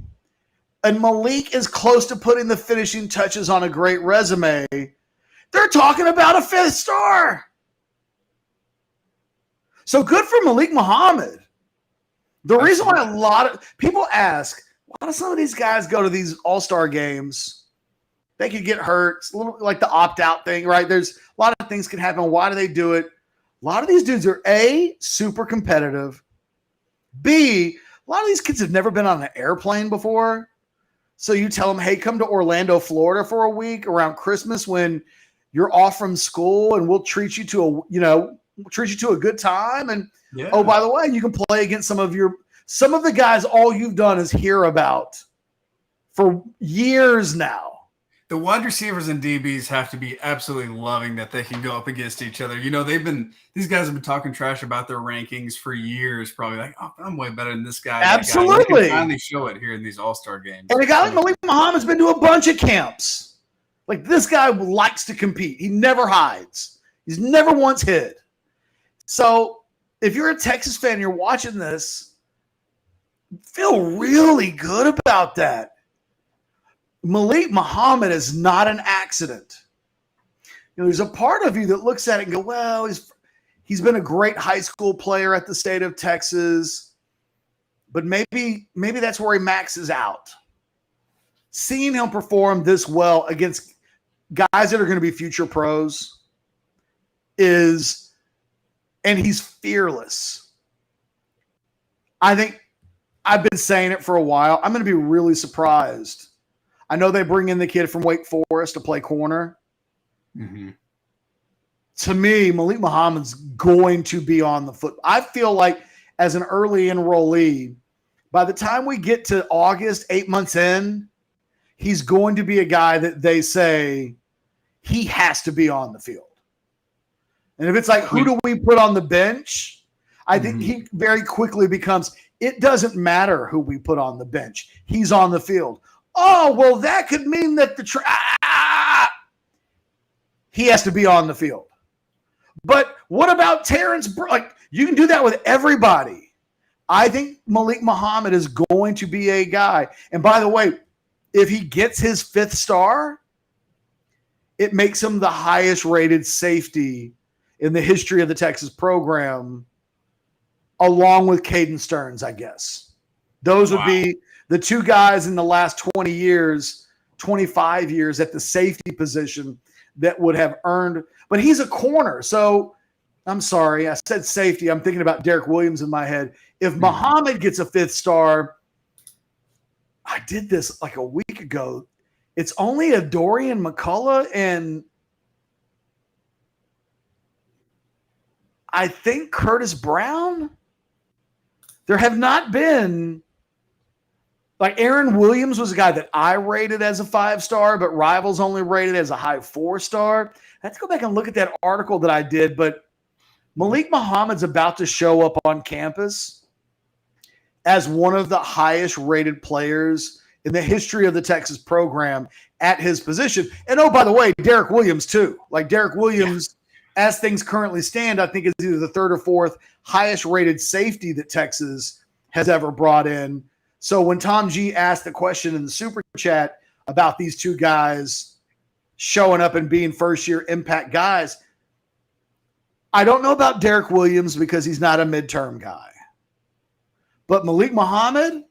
and Malik is close to putting the finishing touches on a great resume. They're talking about a 5th star. So good for Malik Muhammad. The reason why a lot of people ask, why do some of these guys go to these all-star games? They could get hurt. It's a little like the opt-out thing, right? There's a lot of things can happen. Why do they do it? A lot of these dudes are A, super competitive. B, a lot of these kids have never been on an airplane before. So you tell them, hey, come to Orlando, Florida for a week around Christmas when you're off from school, and we'll treat you to a good time. And oh, by the way, you can play against some of the guys all you've done is hear about for years now. The wide receivers and DBs have to be absolutely loving that they can go up against each other. You know, these guys have been talking trash about their rankings for years, probably like, oh, I'm way better than this guy. Absolutely. They can finally show it here in these all-star games. And a guy like Malik Muhammad's been to a bunch of camps. Like, this guy likes to compete. He never hides. He's never once hid. So if you're a Texas fan, you're watching this, feel really good about that. Malik Muhammad is not an accident. You know, there's a part of you that looks at it and go, well, he's been a great high school player at the state of Texas, but maybe that's where he maxes out. Seeing him perform this well against guys that are going to be future pros and he's fearless. I think I've been saying it for a while. I'm going to be really surprised. I know they bring in the kid from Wake Forest to play corner. Mm-hmm. To me, Malik Muhammad's going to be on the foot. I feel like as an early enrollee, by the time we get to August, 8 months in, he's going to be a guy that they say he has to be on the field. And if it's like, who do we put on the bench? I think he very quickly becomes, it doesn't matter who we put on the bench. He's on the field. Oh, well, that could mean that he has to be on the field. But what about Terrence? Like, you can do that with everybody. I think Malik Muhammad is going to be a guy. And by the way, if he gets his 5th star, it makes him the highest rated safety in the history of the Texas program, along with Caden Stearns, I guess. Those would be the two guys in the last 20 years, 25 years at the safety position that would have earned. But he's a corner. So I'm sorry, I said safety. I'm thinking about Derek Williams in my head. If Muhammad gets a 5th star, I did this like a week ago. It's only a Dorian McCullough and I think Curtis Brown. There have not been, like, Aaron Williams was a guy that I rated as a 5-star, but Rivals only rated as a high 4-star. I have to go back and look at that article that I did, but Malik Muhammad's about to show up on campus as one of the highest rated players in the history of the Texas program at his position. And oh, by the way, Derek Williams too. Like, Derek Williams, as things currently stand, I think is either the 3rd or 4th highest rated safety that Texas has ever brought in. So when Tom G asked the question in the super chat about these two guys showing up and being first-year impact guys, I don't know about Derek Williams because he's not a midterm guy. But Malik Muhammad,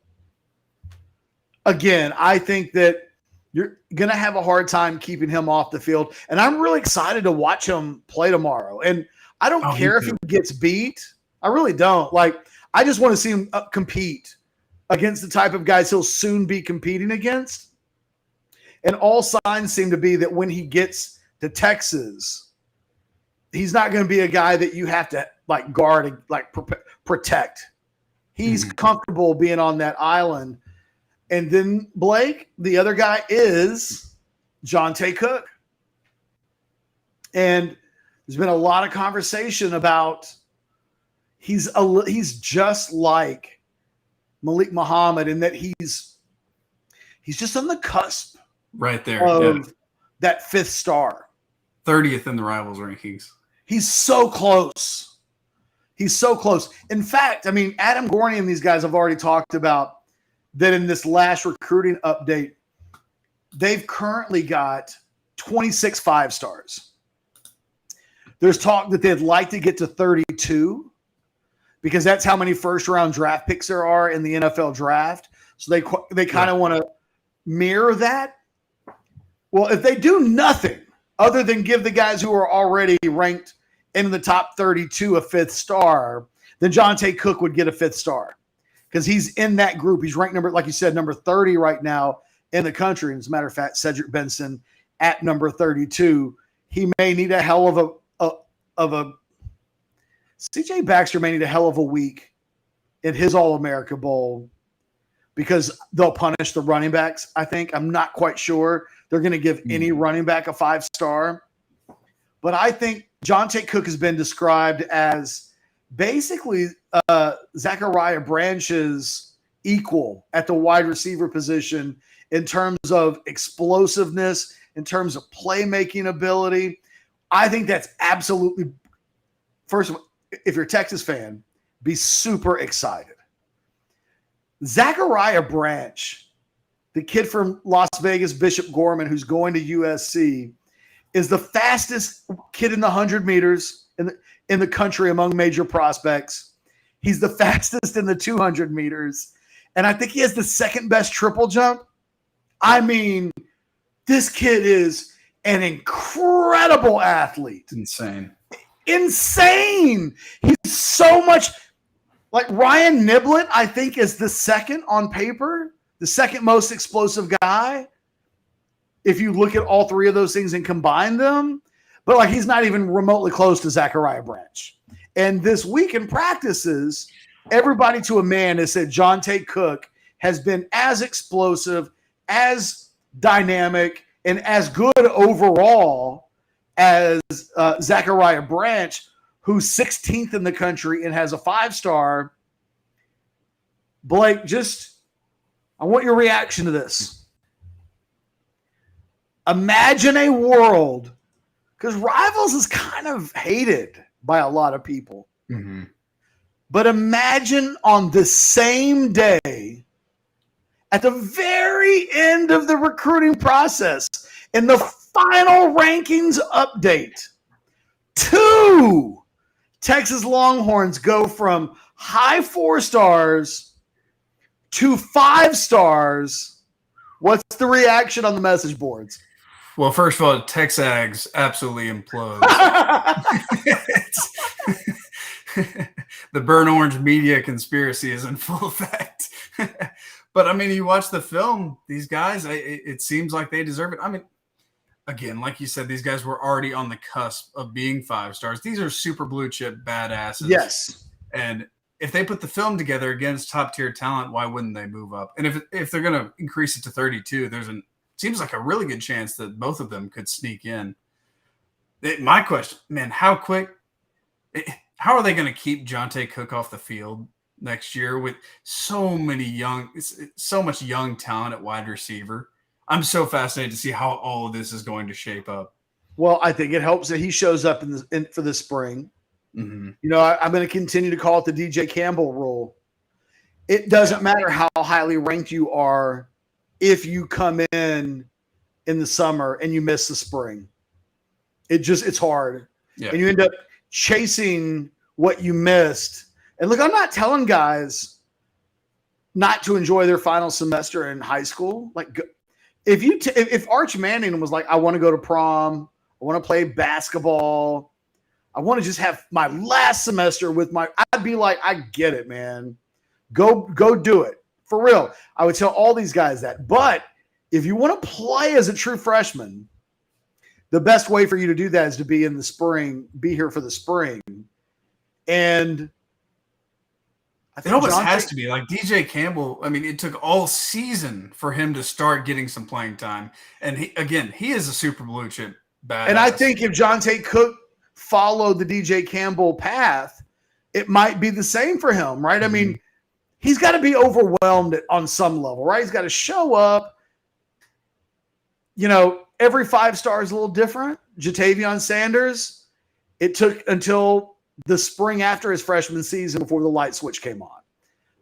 again, I think that you're going to have a hard time keeping him off the field. And I'm really excited to watch him play tomorrow. And I don't care if he gets beat. I really don't. Like, I just want to see him compete against the type of guys he'll soon be competing against. And all signs seem to be that when he gets to Texas, he's not going to be a guy that you have to, like, guard and, like, protect. He's comfortable being on that island. And then Blake, the other guy is Jonte Cook. And there's been a lot of conversation about he's just like Malik Muhammad in that he's just on the cusp right there of that fifth star. 30th in the Rivals rankings. He's so close. He's so close. In fact, I mean, Adam Gorney and these guys have already talked about that in this last recruiting update, they've currently got 26 five-stars. There's talk that they'd like to get to 32 because that's how many first-round draft picks there are in the NFL draft. So they kind of want to mirror that. Well, if they do nothing other than give the guys who are already ranked in the top 32 a fifth star, then Jonte Cook would get a fifth star because he's in that group. He's ranked like you said, number 30 right now in the country. And as a matter of fact, Cedric Benson at number 32. He may need a hell of a CJ Baxter may need a hell of a week in his All-America Bowl because they'll punish the running backs, I think. I'm not quite sure they're going to give any running back a five-star. But I think Jonte Cook has been described as basically Zachariah Branch's equal at the wide receiver position in terms of explosiveness, in terms of playmaking ability. I think that's absolutely – first of all, if you're a Texas fan, be super excited. Zachariah Branch, the kid from Las Vegas, Bishop Gorman, who's going to USC, is the fastest kid in the 100 meters in the country among major prospects. He's the fastest in the 200 meters. And I think he has the second best triple jump. I mean, this kid is an incredible athlete. Insane. He's so much like Ryan Niblett, I think, is the second on paper, the second most explosive guy. If you look at all three of those things and combine them, but like he's not even remotely close to Zachariah Branch. And this week in practices, everybody to a man has said Jonte Cook has been as explosive, as dynamic, and as good overall as Zachariah Branch, who's 16th in the country and has a five-star. Blake, I want your reaction to this. Imagine a world, because Rivals is kind of hated by a lot of people. Mm-hmm. But imagine on the same day, at the very end of the recruiting process, in the final rankings update, 2 Texas Longhorns go from high 4 stars to 5 stars. What's the reaction on the message boards? Well, first of all, Texags absolutely implodes. The burnt orange media conspiracy is in full effect. But, I mean, you watch the film, these guys, it seems like they deserve it. I mean, again, like you said, these guys were already on the cusp of being 5 stars. These are super blue chip badasses. Yes. And if they put the film together against top-tier talent, why wouldn't they move up? And if they're going to increase it to 32, seems like a really good chance that both of them could sneak in. My question, man, how are they going to keep Jonte Cook off the field next year with so much young talent at wide receiver? I'm so fascinated to see how all of this is going to shape up. Well, I think it helps that he shows up for the spring. Mm-hmm. You know, I'm going to continue to call it the DJ Campbell rule. It doesn't matter how highly ranked you are if you come in the summer and you miss the spring. It's hard. Yeah. And you end up chasing what you missed. And look, I'm not telling guys not to enjoy their final semester in high school. Like, if Arch Manning was like, I want to go to prom, I want to play basketball, I want to just have my last semester I'd be like, I get it, man. Go do it. For real. I would tell all these guys that. But if you want to play as a true freshman, the best way for you to do that is to be in the spring, be here for the spring. And I It think almost Jonte, has to be like DJ Campbell. I mean, it took all season for him to start getting some playing time. And he is a super blue chip badass. and I think if Jonte Cook followed the DJ Campbell path, it might be the same for him, right? I mean, he's got to be overwhelmed on some level, right? He's got to show up. You know, every 5-star is a little different. Jatavion Sanders, it took until the spring after his freshman season before the light switch came on.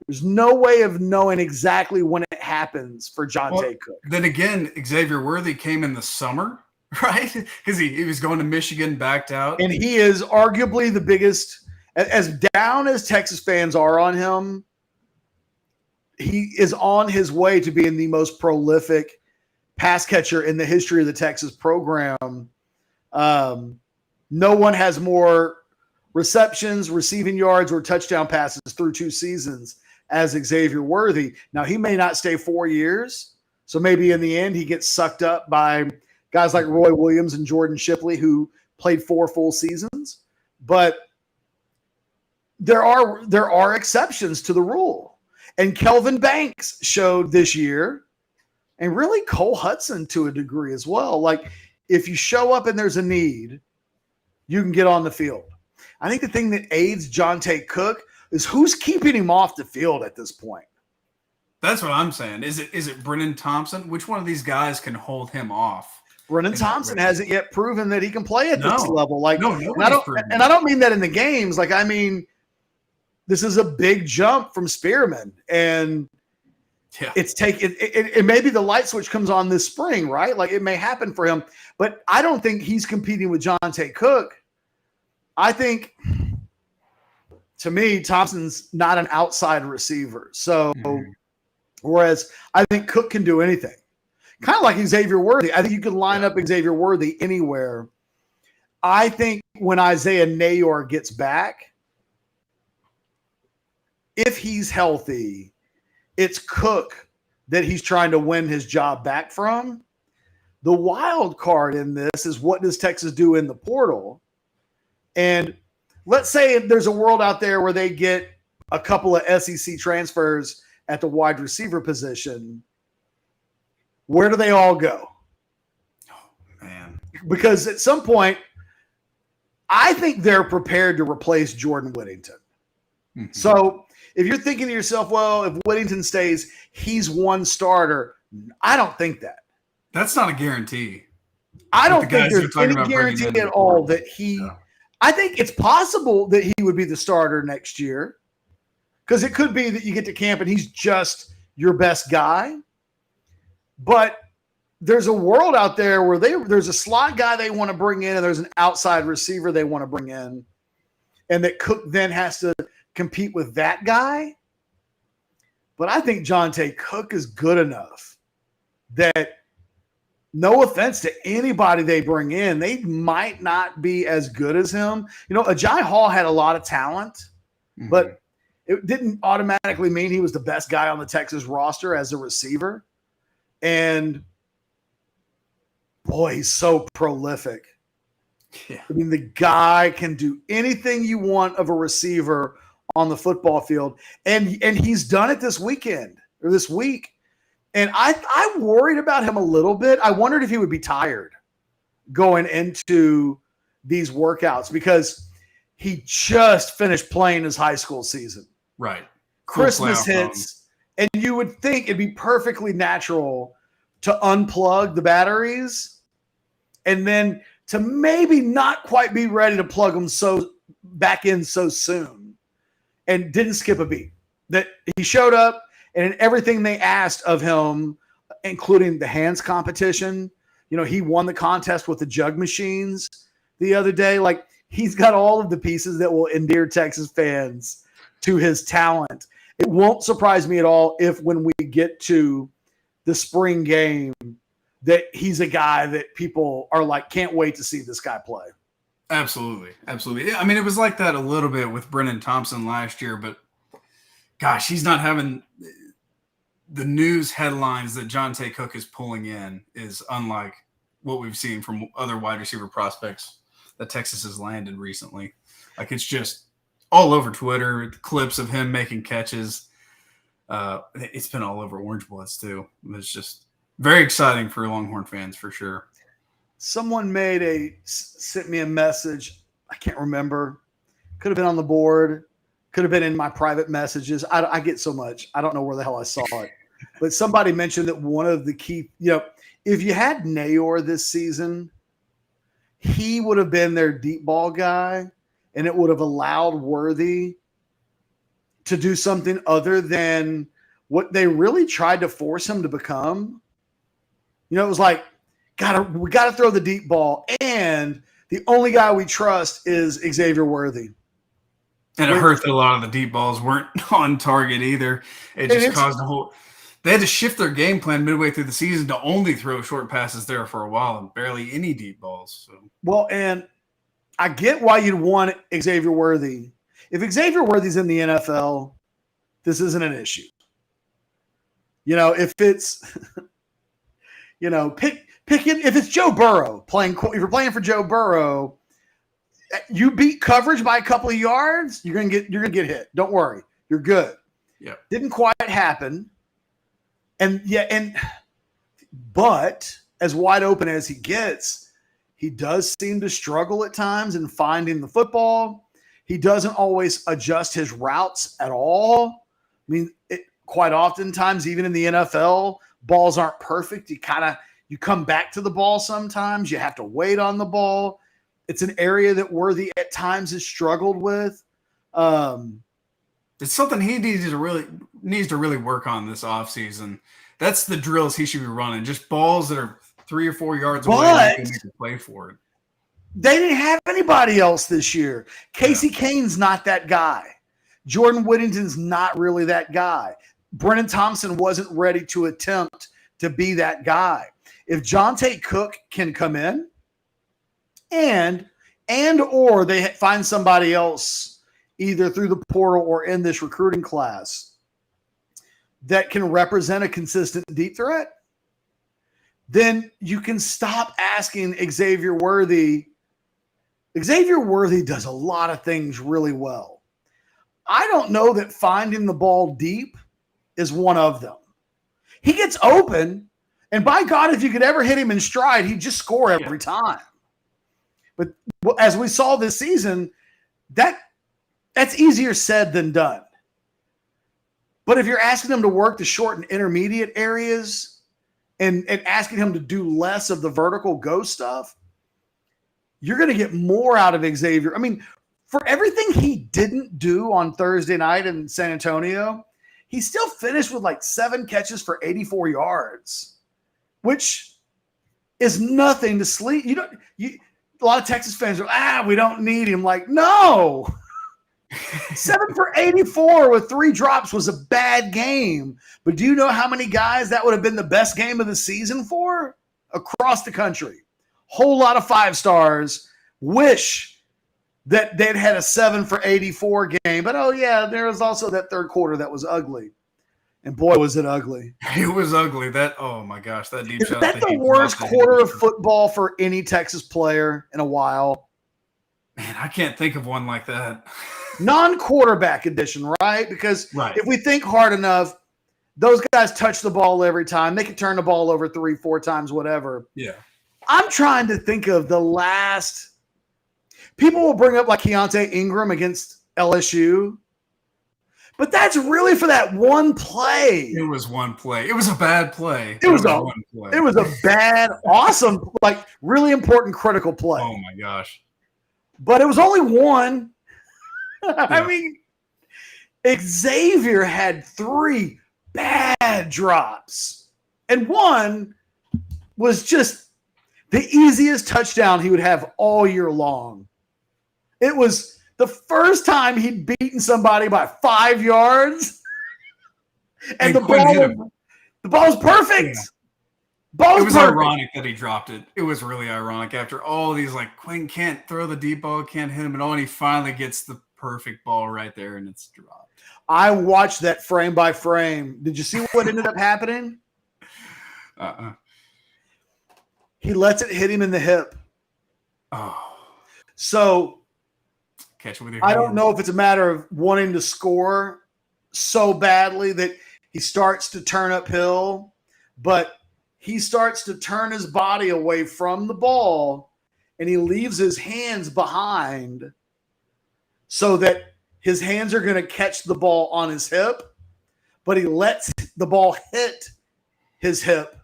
There's no way of knowing exactly when it happens for Jonte Cook. Then again, Xavier Worthy came in the summer, right? Because he was going to Michigan, backed out. And he is arguably the biggest, as down as Texas fans are on him, he is on his way to being the most prolific pass catcher in the history of the Texas program. No one has more receptions, receiving yards, or touchdown passes through 2 seasons as Xavier Worthy. Now, he may not stay 4 years, so maybe in the end he gets sucked up by guys like Roy Williams and Jordan Shipley, who played 4 full seasons. But there are exceptions to the rule. And Kelvin Banks showed this year, and really Cole Hudson to a degree as well. Like, if you show up and there's a need, you can get on the field. I think the thing that aids Jonte Cook is who's keeping him off the field at this point. That's what I'm saying. Is it Brennan Thompson? Which one of these guys can hold him off? Brennan Thompson hasn't yet proven that he can play at this level. Like, and I don't mean that in the games. Like, I mean, this is a big jump from Spearman, and it maybe the light switch comes on this spring, right? Like, it may happen for him, but I don't think he's competing with Jonte Cook. I think, to me, Thompson's not an outside receiver. So, whereas I think Cook can do anything. Kind of like Xavier Worthy. I think you could line up Xavier Worthy anywhere. I think when Isaiah Nayor gets back, if he's healthy, it's Cook that he's trying to win his job back from. The wild card in this is, what does Texas do in the portal? And let's say there's a world out there where they get a couple of SEC transfers at the wide receiver position. Where do they all go? Oh, man. Because at some point, I think they're prepared to replace Jordan Whittington. Mm-hmm. So if you're thinking to yourself, well, if Whittington stays, he's one starter. I don't think that. That's not a guarantee. I don't think there's any guarantee at all that he – I think it's possible that he would be the starter next year, because it could be that you get to camp and he's just your best guy. But there's a world out there where there's a slot guy they want to bring in, and there's an outside receiver they want to bring in, and that Cook then has to compete with that guy. But I think Jonte Cook is good enough that, no offense to anybody they bring in, they might not be as good as him. You know, Ajay Hall had a lot of talent, but it didn't automatically mean he was the best guy on the Texas roster as a receiver. And boy, he's so prolific. Yeah. I mean, the guy can do anything you want of a receiver on the football field. And he's done it this weekend or this week. And I worried about him a little bit. I wondered if he would be tired going into these workouts, because he just finished playing his high school season. Right. Christmas hits, and you would think it'd be perfectly natural to unplug the batteries and then to maybe not quite be ready to plug them back in so soon, and didn't skip a beat. That he showed up, and in everything they asked of him, including the hands competition, you know, he won the contest with the jug machines the other day. Like, he's got all of the pieces that will endear Texas fans to his talent. It won't surprise me at all if, when we get to the spring game, that he's a guy that people are like, can't wait to see this guy play. Absolutely. Absolutely. I mean, it was like that a little bit with Brennan Thompson last year, but gosh, he's not having – the news headlines that Jonte Cook is pulling in is unlike what we've seen from other wide receiver prospects that Texas has landed recently. Like, it's just all over Twitter, clips of him making catches. It's been all over Orangebloods too. It's just very exciting for Longhorn fans for sure. Someone sent me a message. I can't remember. Could have been on the board. Could have been in my private messages. I get so much. I don't know where the hell I saw it. But somebody mentioned that one of the key, if you had Nayor this season, he would have been their deep ball guy, and it would have allowed Worthy to do something other than what they really tried to force him to become. It was like, we got to throw the deep ball, and the only guy we trust is Xavier Worthy. And it hurt that a lot of the deep balls weren't on target either. It just caused a whole – they had to shift their game plan midway through the season to only throw short passes there for a while and barely any deep balls. So. Well, and I get why you'd want Xavier Worthy. If Xavier Worthy's in the NFL, this isn't an issue. If it's – if it's Joe Burrow if you're playing for Joe Burrow – you beat coverage by a couple of yards, you're gonna get hit. Don't worry, you're good. Yeah, didn't quite happen, but as wide open as he gets, he does seem to struggle at times in finding the football. He doesn't always adjust his routes at all. I mean, quite oftentimes, even in the NFL, balls aren't perfect. You come back to the ball sometimes. You have to wait on the ball. It's an area that Worthy at times has struggled with. It's something he needs to really work on this offseason. That's the drills he should be running. Just balls that are 3 or 4 yards away and he can make a play for it. They didn't have anybody else this year. Casey Kane's not that guy. Jordan Whittington's not really that guy. Brennan Thompson wasn't ready to attempt to be that guy. If Jonte Cook can come in, or they find somebody else either through the portal or in this recruiting class that can represent a consistent deep threat, then you can stop asking Xavier Worthy. Xavier Worthy does a lot of things really well. I don't know that finding the ball deep is one of them. He gets open, and by God, if you could ever hit him in stride, he'd just score every time. But as we saw this season, that's easier said than done. But if you're asking him to work the short and intermediate areas and asking him to do less of the vertical go stuff, you're going to get more out of Xavier. I mean, for everything he didn't do on Thursday night in San Antonio, he still finished with like 7 catches for 84 yards, which is nothing to sleep. A lot of Texas fans are, we don't need him. Like, no. 7 for 84 with 3 drops was a bad game. But do you know how many guys that would have been the best game of the season for? Across the country. Whole lot of 5 stars wish that they'd had a 7 for 84 game. But, there was also that third quarter that was ugly. And boy, was it ugly. It was ugly. Oh my gosh, that deep shot. Is that the worst quarter of football for any Texas player in a while? Man, I can't think of one like that. Non-quarterback edition, right? Because if we think hard enough, those guys touch the ball every time. They can turn the ball over 3, 4 times, whatever. Yeah. I'm trying to think of the last – people will bring up like Keontae Ingram against LSU. But that's really for that one play. It was one play. It was a bad play. It was a bad, awesome, like really important, critical play. Oh my gosh! But it was only one. I mean, Xavier had 3 bad drops, and one was just the easiest touchdown he would have all year long. It was the first time he'd beaten somebody by 5 yards, and the ball was perfect. Yeah. It was ironic that he dropped it. It was really ironic after all these, like, Quinn can't throw the deep ball, can't hit him at all, and he finally gets the perfect ball right there, and it's dropped. I watched that frame by frame. Did you see what ended up happening? He lets it hit him in the hip. Oh. So Catch it with your I hands. don't know if it's a matter of wanting to score so badly that he starts to turn uphill, but he starts to turn his body away from the ball and he leaves his hands behind so that his hands are going to catch the ball on his hip, but he lets the ball hit his hip,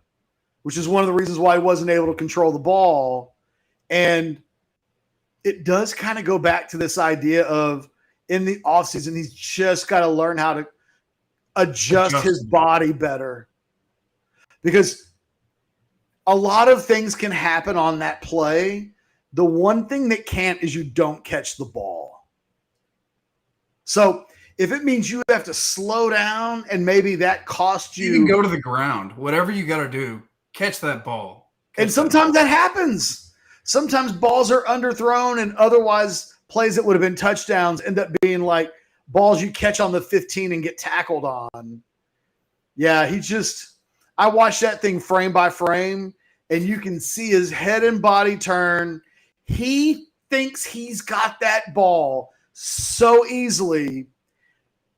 which is one of the reasons why he wasn't able to control the ball. And it does kind of go back to this idea of in the offseason, he's just got to learn how to adjust his body better, because a lot of things can happen on that play. The one thing that can't is you don't catch the ball. So if it means you have to slow down and maybe that costs you. You can go to the ground. Whatever you got to do, catch that ball. And sometimes that happens. Sometimes balls are underthrown and otherwise plays that would have been touchdowns end up being like balls you catch on the 15 and get tackled on. Yeah, I watched that thing frame by frame and you can see his head and body turn. He thinks he's got that ball so easily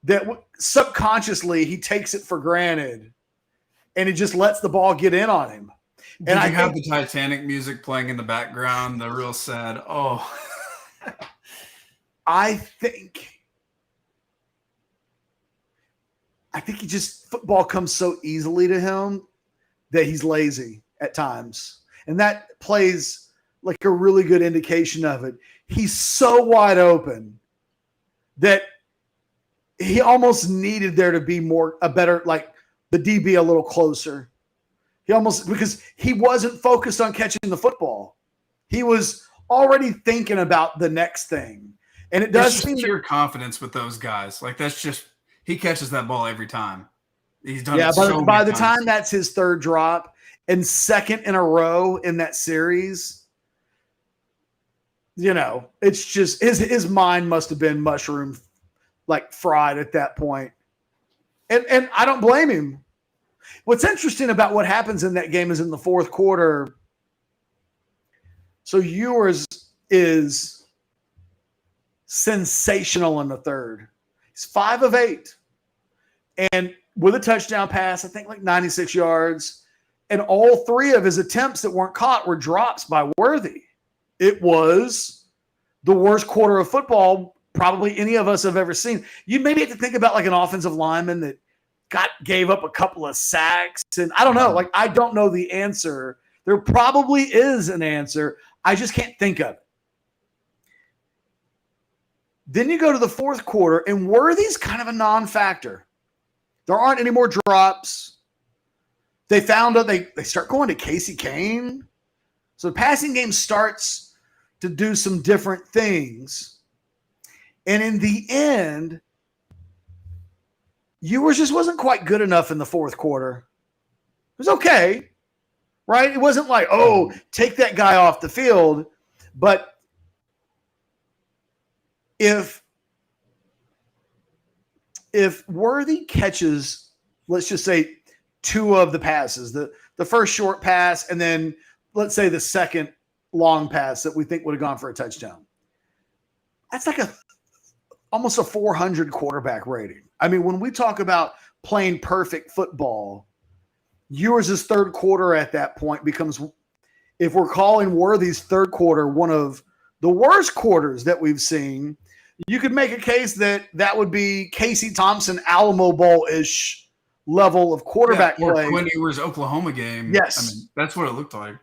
that subconsciously he takes it for granted and he just lets the ball get in on him. Did you have the Titanic music playing in the background? The real sad. Oh, I think football comes so easily to him that he's lazy at times. And that plays like a really good indication of it. He's so wide open that he almost needed there to be a better, like the DB a little closer. Because he wasn't focused on catching the football. He was already thinking about the next thing. And it does seem pure confidence with those guys. Like that's just, he catches that ball every time. He's done it so by many the times. time that's his third drop and second in a row in that series, it's just his mind must have been mushroom like fried at that point. And I don't blame him. What's interesting about what happens in that game is in the fourth quarter. So Ewers is sensational in the third. He's 5 of 8. And with a touchdown pass, I think like 96 yards. And all 3 of his attempts that weren't caught were drops by Worthy. It was the worst quarter of football probably any of us have ever seen. You maybe have to think about like an offensive lineman that gave up a couple of sacks. And I don't know. Like, I don't know the answer. There probably is an answer. I just can't think of it. Then you go to the fourth quarter, and Worthy's kind of a non-factor. There aren't any more drops. They found out they start going to Casey Kane. So the passing game starts to do some different things. And in the end, Ewers just wasn't quite good enough in the fourth quarter. It was okay, right? It wasn't like, oh, take that guy off the field. But if Worthy catches, let's just say 2 of the passes, the first short pass and then let's say the second long pass that we think would have gone for a touchdown, that's like almost a 400 quarterback rating. I mean, when we talk about playing perfect football, Ewers' third quarter at that point becomes, if we're calling Worthy's third quarter one of the worst quarters that we've seen, you could make a case that would be Casey Thompson Alamo Bowl-ish level of quarterback play. Quinn Ewers' Oklahoma game. Yes. I mean, that's what it looked like.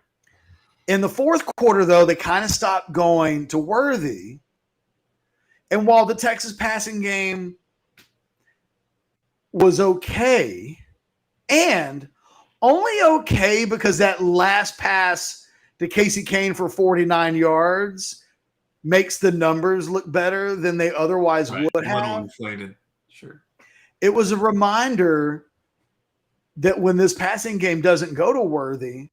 In the fourth quarter, though, they kind of stopped going to Worthy. And while the Texas passing game was okay, and only okay because that last pass to Casey Kane for 49 yards makes the numbers look better than they otherwise would have. A little inflated, sure. It was a reminder that when this passing game doesn't go to Worthy,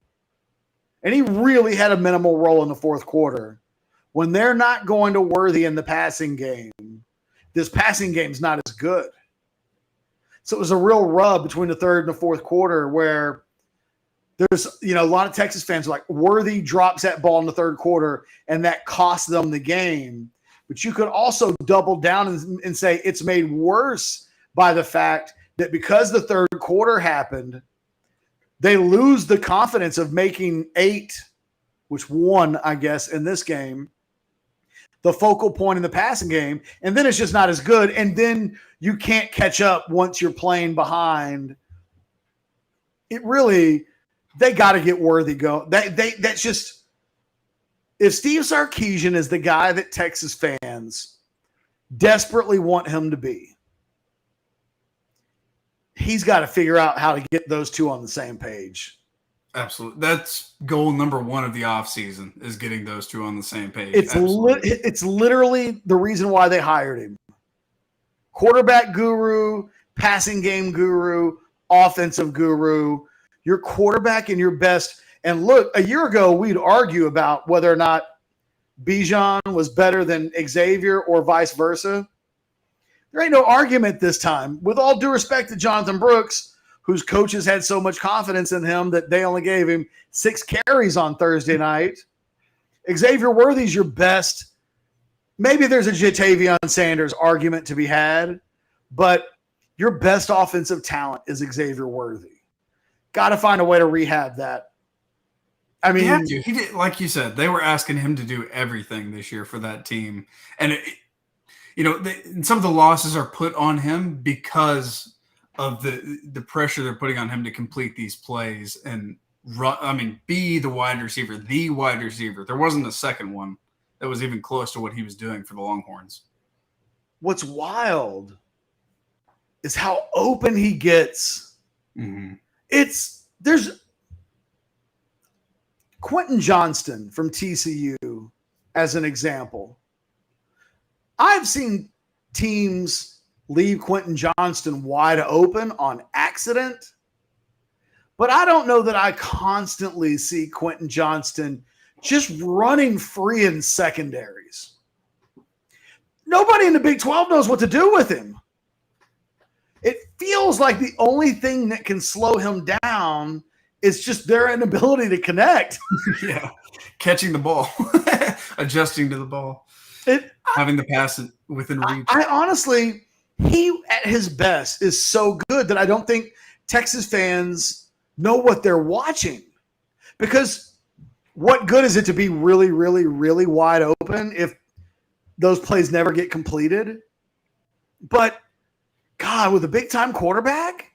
and he really had a minimal role in the fourth quarter, when they're not going to Worthy in the passing game, this passing game's not as good. So it was a real rub between the third and the fourth quarter where there's, a lot of Texas fans are like, Worthy drops that ball in the third quarter and that costs them the game. But you could also double down and say it's made worse by the fact that because the third quarter happened, they lose the confidence of making 8, which won, I guess, in this game, the focal point in the passing game. And then it's just not as good. And then you can't catch up once you're playing behind. It really, they got to get Worthy go. That's just, if Steve Sarkisian is the guy that Texas fans desperately want him to be, he's got to figure out how to get those two on the same page. Absolutely. That's goal number 1 of the offseason is getting those two on the same page. It's literally the reason why they hired him. Quarterback guru, passing game guru, offensive guru, your quarterback and your best. And look, a year ago, we'd argue about whether or not Bijan was better than Xavier or vice versa. There ain't no argument this time. With all due respect to Jonathan Brooks, whose coaches had so much confidence in him that they only gave him 6 carries on Thursday night. Xavier Worthy's your best. Maybe there's a Jatavion Sanders argument to be had, but your best offensive talent is Xavier Worthy. Got to find a way to rehab that. I mean, he did, like you said, they were asking him to do everything this year for that team. And, some of the losses are put on him because of the pressure they're putting on him to complete these plays and run. Be the wide receiver. There wasn't a second one that was even close to what he was doing for the Longhorns. What's wild is how open he gets. Mm-hmm. There's Quentin Johnston from TCU as an example. I've seen teams leave Quentin Johnston wide open on accident, but I don't know that I constantly see Quentin Johnston just running free in secondaries. Nobody in the Big 12 knows what to do with him. It feels like the only thing that can slow him down is just their inability to connect. Yeah, catching the ball, adjusting to the ball, having the pass within reach. I honestly, he at his best is so good that I don't think Texas fans know what they're watching. Because what good is it to be really, really, really wide open if those plays never get completed? But God, with a big-time quarterback,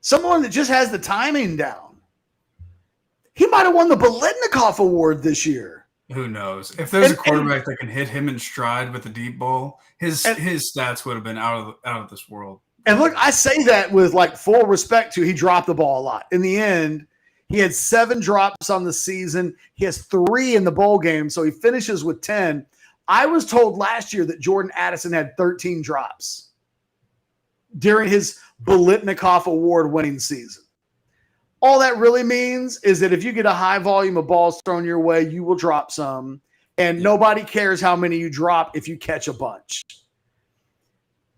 someone that just has the timing down, he might have won the Biletnikoff Award this year. Who knows? If there's a quarterback that can hit him in stride with a deep ball, his stats would have been out of this world. And look, I say that with like full respect to he dropped the ball a lot. In the end, he had 7 drops on the season. He has 3 in the bowl game, so he finishes with 10. I was told last year that Jordan Addison had 13 drops during his Biletnikoff Award-winning season. All that really means is that if you get a high volume of balls thrown your way, you will drop some, and nobody cares how many you drop if you catch a bunch.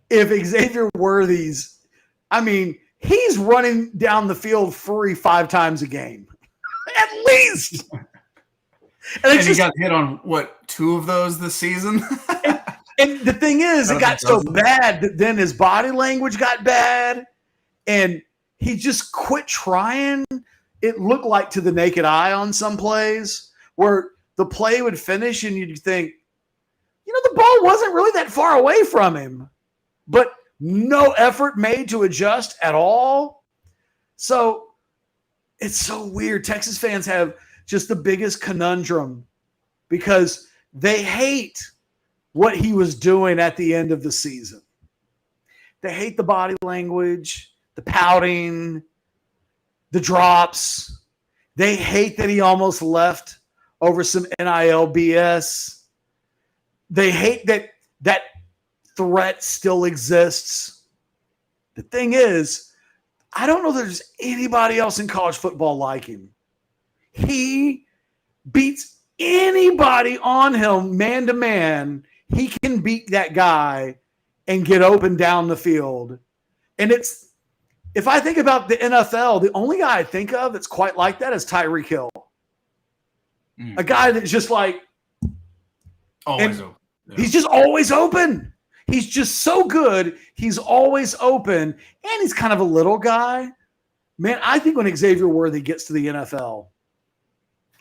If Xavier Worthy's, he's running down the field free 5 times a game, at least. And he got hit on, 2 of those this season? And the thing is, it got so bad that then his body language got bad, and he just quit trying. It looked like to the naked eye on some plays where the play would finish and you'd think, the ball wasn't really that far away from him, but no effort made to adjust at all. So it's so weird. Texas fans have just the biggest conundrum because they hate what he was doing at the end of the season. They hate the body language, the pouting, the drops. They hate that he almost left over some NIL BS. They hate that threat still exists. The thing is, I don't know that there's anybody else in college football like him. He beats anybody on him man to man. He can beat that guy and get open down the field. And if I think about the NFL, the only guy I think of that's quite like that is Tyreek Hill. A guy that's just like always open. Yeah. He's just always open. He's just so good. He's always open, and he's kind of a little guy. Man, I think when Xavier Worthy gets to the NFL,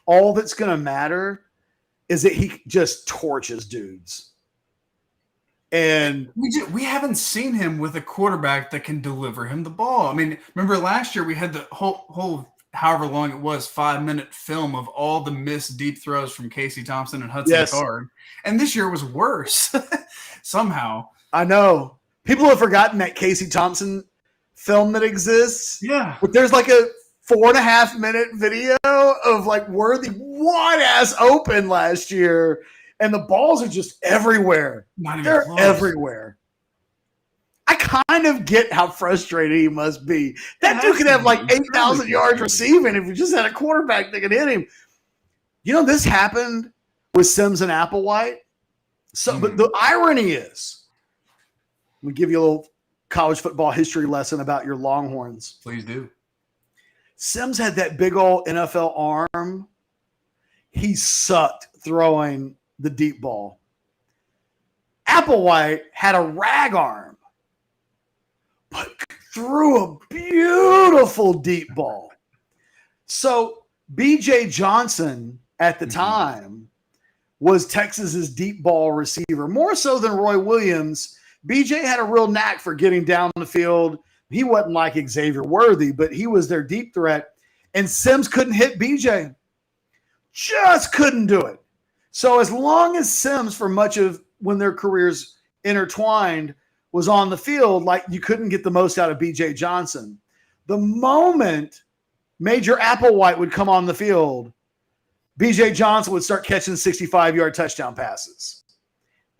all that's going to matter is that he just torches dudes. And we haven't seen him with a quarterback that can deliver him the ball. I mean, remember last year we had the whole however long it was, 5-minute film of all the missed deep throws from Casey Thompson and Hudson Card. And this year was worse somehow. I know. People have forgotten that Casey Thompson film that exists. Yeah. But there's like a 4.5-minute video of like Worthy wide-ass open last year, and the balls are just everywhere. They're everywhere. I kind of get how frustrated he must be. That dude could have like 8,000 yards receiving if he just had a quarterback that could hit him. You know, this happened with Sims and Applewhite. So, but the irony is, let me give you a little college football history lesson about your Longhorns. Please do. Sims had that big old NFL arm. He sucked throwing the deep ball. Applewhite had a rag arm, but threw a beautiful deep ball. So B.J. Johnson at the time was Texas's deep ball receiver, more so than Roy Williams. B.J. had a real knack for getting down the field. He wasn't like Xavier Worthy, but he was their deep threat. And Sims couldn't hit B.J. Just couldn't do it. So as long as Sims, for much of when their careers intertwined, was on the field, like you couldn't get the most out of B.J. Johnson. The moment Major Applewhite would come on the field, B.J. Johnson would start catching 65-yard touchdown passes.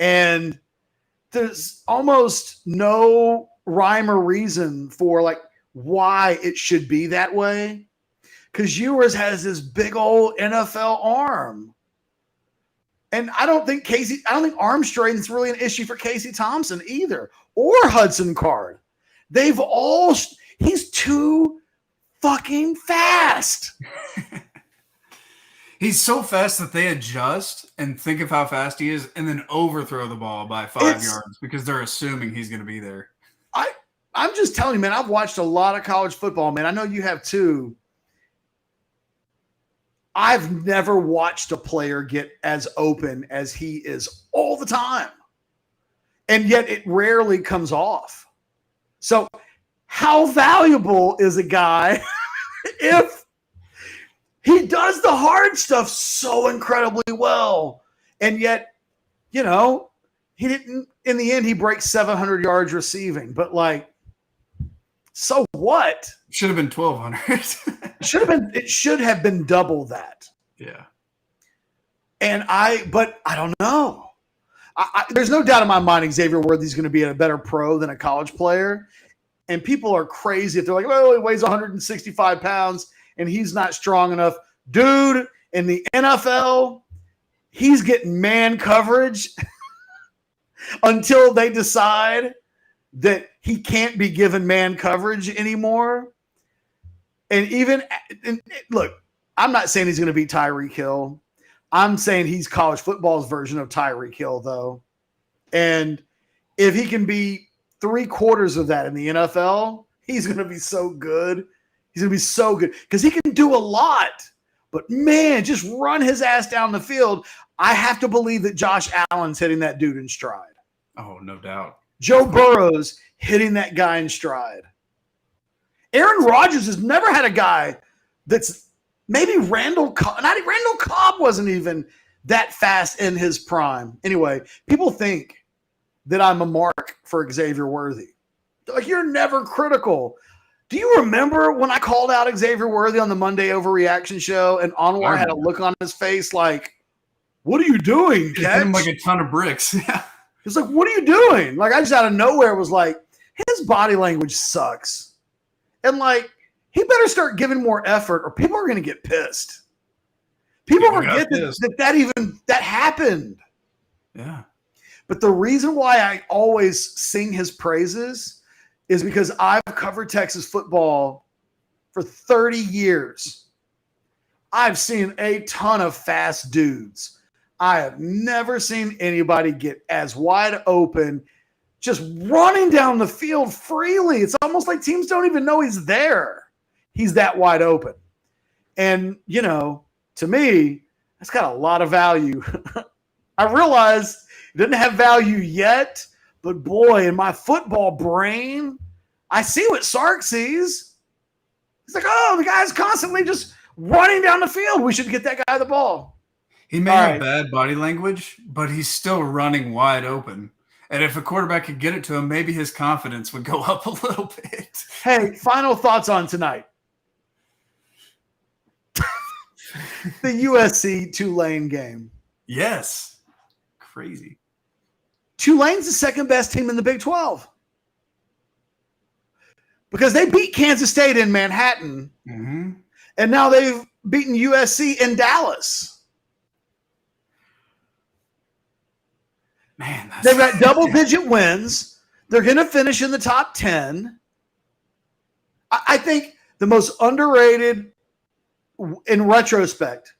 And there's almost no rhyme or reason for like why it should be that way. Because Ewers has this big old NFL arm. And I don't think arm strength is really an issue for Casey Thompson either, or Hudson Card. He's too fucking fast. He's so fast that they adjust and think of how fast he is and then overthrow the ball by 5 yards because they're assuming he's going to be there. I'm just telling you, man, I've watched a lot of college football, man. I know you have too. I've never watched a player get as open as he is all the time. And yet it rarely comes off. So how valuable is a guy if he does the hard stuff so incredibly well? And yet, you know, he didn't, in the end, he breaks 700 yards receiving. But like, so what? Should have been 1,200. It should have been double that. Yeah. But I don't know. There's no doubt in my mind Xavier Worthy's going to be a better pro than a college player. And people are crazy if they're like, well, he weighs 165 pounds and he's not strong enough. Dude, in the NFL, he's getting man coverage until they decide that he can't be given man coverage anymore. And look, I'm not saying he's going to beat Tyreek Hill. I'm saying he's college football's version of Tyreek Hill, though. And if he can be 3/4 of that in the NFL, he's going to be so good. He's going to be so good because he can do a lot. But, man, just run his ass down the field. I have to believe that Josh Allen's hitting that dude in stride. Oh, no doubt. Joe Burrow's hitting that guy in stride. Aaron Rodgers has never had a guy that's maybe Randall Cobb wasn't even that fast in his prime. Anyway, people think that I'm a mark for Xavier Worthy. Like, you're never critical. Do you remember when I called out Xavier Worthy on the Monday Overreaction show and Anwar had a look on his face like, what are you doing, Ketch? Hit him like a ton of bricks. Yeah. He's like, what are you doing? Like, I just out of nowhere was like, his body language sucks. And like, he better start giving more effort or people are going to get pissed. People forget that happened. Yeah. But the reason why I always sing his praises is because I've covered Texas football for 30 years. I've seen a ton of fast dudes. I have never seen anybody get as wide open, just running down the field freely. It's almost like teams don't even know he's there. He's that wide open. And, to me, that's got a lot of value. I realize it doesn't have value yet, but boy, in my football brain, I see what Sark sees. He's like, oh, the guy's constantly just running down the field. We should get that guy the ball. He may have bad body language, but he's still running wide open. And if a quarterback could get it to him, maybe his confidence would go up a little bit. Hey, final thoughts on tonight. The USC-Tulane game. Yes. Crazy. Tulane's the second best team in the Big 12. Because they beat Kansas State in Manhattan, and now they've beaten USC in Dallas. Man, they've got double-digit wins. They're going to finish in the top 10. I think the most underrated, in retrospect,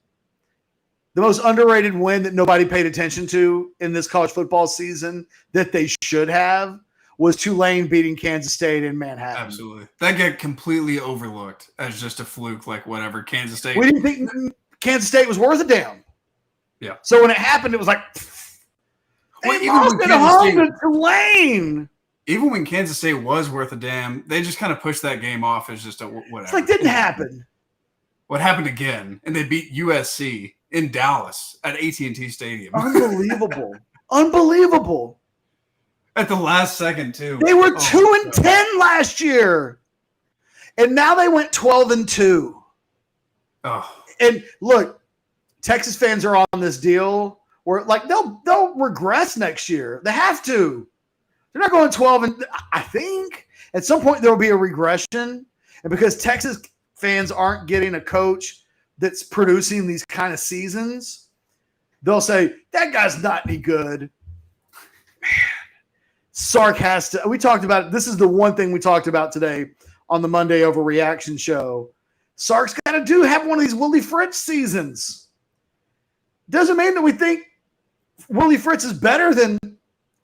the most underrated win that nobody paid attention to in this college football season that they should have was Tulane beating Kansas State in Manhattan. Absolutely. That got completely overlooked as just a fluke, like whatever. Kansas State. We didn't think Kansas State was worth a damn. Yeah. So when it happened, it was like, they lost at home to Tulane. Even when Kansas State was worth a damn, they just kind of pushed that game off as just a whatever. It's like, didn't happen. What happened again? And they beat USC in Dallas at AT&T Stadium. Unbelievable. Unbelievable. At the last second, too. They were 2-10 last year. And now they went 12-2. Oh. And look, Texas fans are on this deal where like they'll regress next year. They have to. They're not going 12 and I think at some point there will be a regression. And because Texas fans aren't getting a coach that's producing these kind of seasons, they'll say, that guy's not any good. Man. Sark has to. We talked about it. This is the one thing we talked about today on the Monday Overreaction show. Sark's got to have one of these Willie Fritz seasons. Doesn't mean that we think Willie Fritz is better than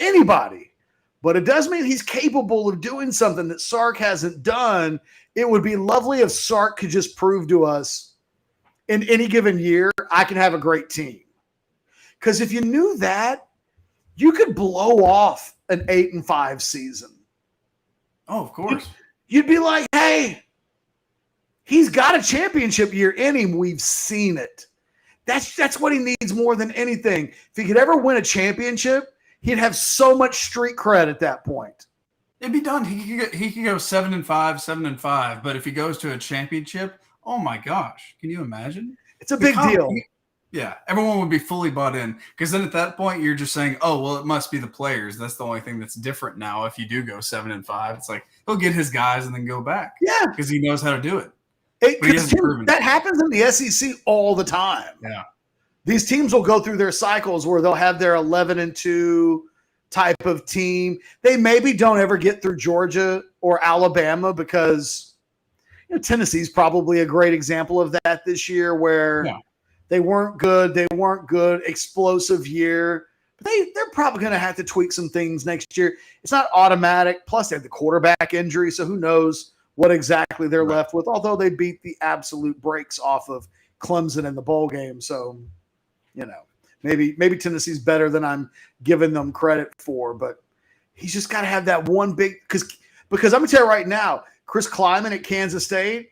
anybody, but it does mean he's capable of doing something that Sark hasn't done. It would be lovely if Sark could just prove to us in any given year, I can have a great team. Because if you knew that, you could blow off an 8-5 season. Oh, of course. You'd be like, hey, he's got a championship year in him. We've seen it. That's what he needs more than anything. If he could ever win a championship, he'd have so much street cred at that point. It'd be done. He could go 7-5, 7-5. But if he goes to a championship, oh my gosh, can you imagine? It's a big deal. Yeah, everyone would be fully bought in because then at that point you're just saying, "Oh, well, it must be the players." That's the only thing that's different now. If you do go 7-5, it's like he'll get his guys and then go back. Yeah, because he knows how to do it. That happens in the SEC all the time. Yeah, these teams will go through their cycles where they'll have their 11-2 type of team. They maybe don't ever get through Georgia or Alabama because Tennessee's probably a great example of that this year, where. Yeah. They weren't good. Explosive year. But they're probably going to have to tweak some things next year. It's not automatic. Plus, they have the quarterback injury, so who knows what exactly they're left with, although they beat the absolute brakes off of Clemson in the bowl game. So, maybe Tennessee's better than I'm giving them credit for. But he's just got to have that one big – because I'm going to tell you right now, Chris Kleiman at Kansas State,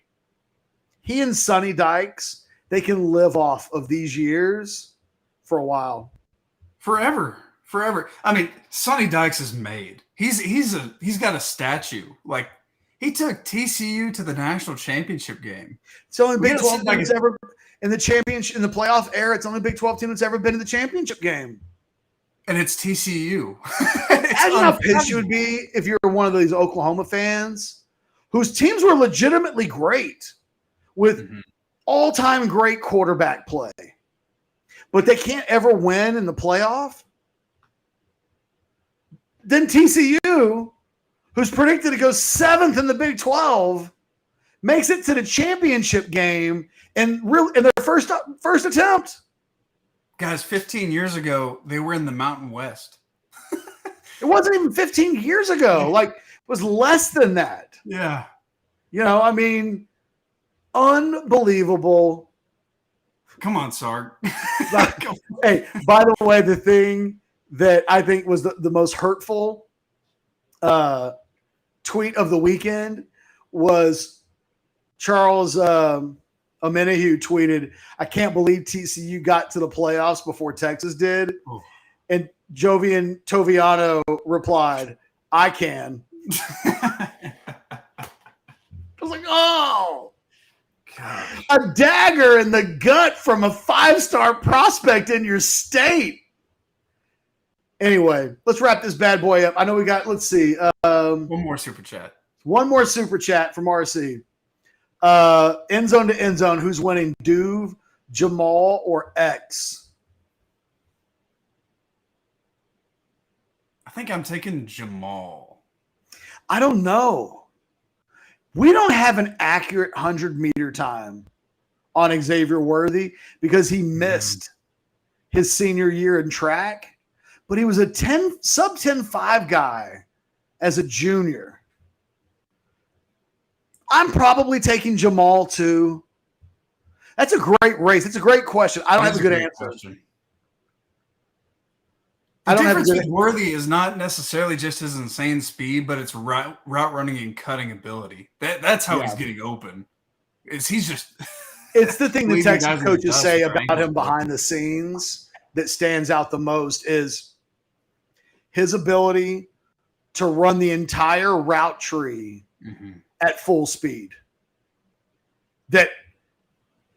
he and Sonny Dykes – they can live off of these years for a while. Forever. I mean, Sonny Dykes is made. He's got a statue. Like, he took TCU to the national championship game. It's the only Big 12 team that's ever in the championship, in the playoff era. It's the only Big 12 team that's ever been in the championship game. And it's TCU. Imagine how pissed you would be if you're one of these Oklahoma fans whose teams were legitimately great with all-time great quarterback play, but they can't ever win in the playoff. Then TCU, who's predicted to go 7th in the Big 12, makes it to the championship game in their first attempt. Guys, 15 years ago, they were in the Mountain West. It wasn't even 15 years ago. Like, it was less than that. Yeah. I mean, unbelievable. Come on, Sark. Hey, by the way, the thing that I think was the most hurtful tweet of the weekend was Charles Omenihu tweeted, "I can't believe TCU got to the playoffs before Texas did." Oh. And Jovian Toviano replied, "I can." I was like, oh, God. A dagger in the gut from a 5-star prospect in your state. Anyway, let's wrap this bad boy up. I know we got, let's see. One more super chat. One more super chat from RC. End zone to end zone. Who's winning, Duve, Jamal, or X? I think I'm taking Jamal. I don't know. We don't have an accurate 100-meter time on Xavier Worthy because he missed his senior year in track, but he was a sub 10.5 guy as a junior. I'm probably taking Jamal too. That's a great race. It's a great question. I don't have a good answer. Question. The difference with Worthy is not necessarily just his insane speed, but it's route running and cutting ability. That's how he's getting open. He's just. It's the thing that Texas coaches say about him behind the scenes that stands out the most is his ability to run the entire route tree at full speed. That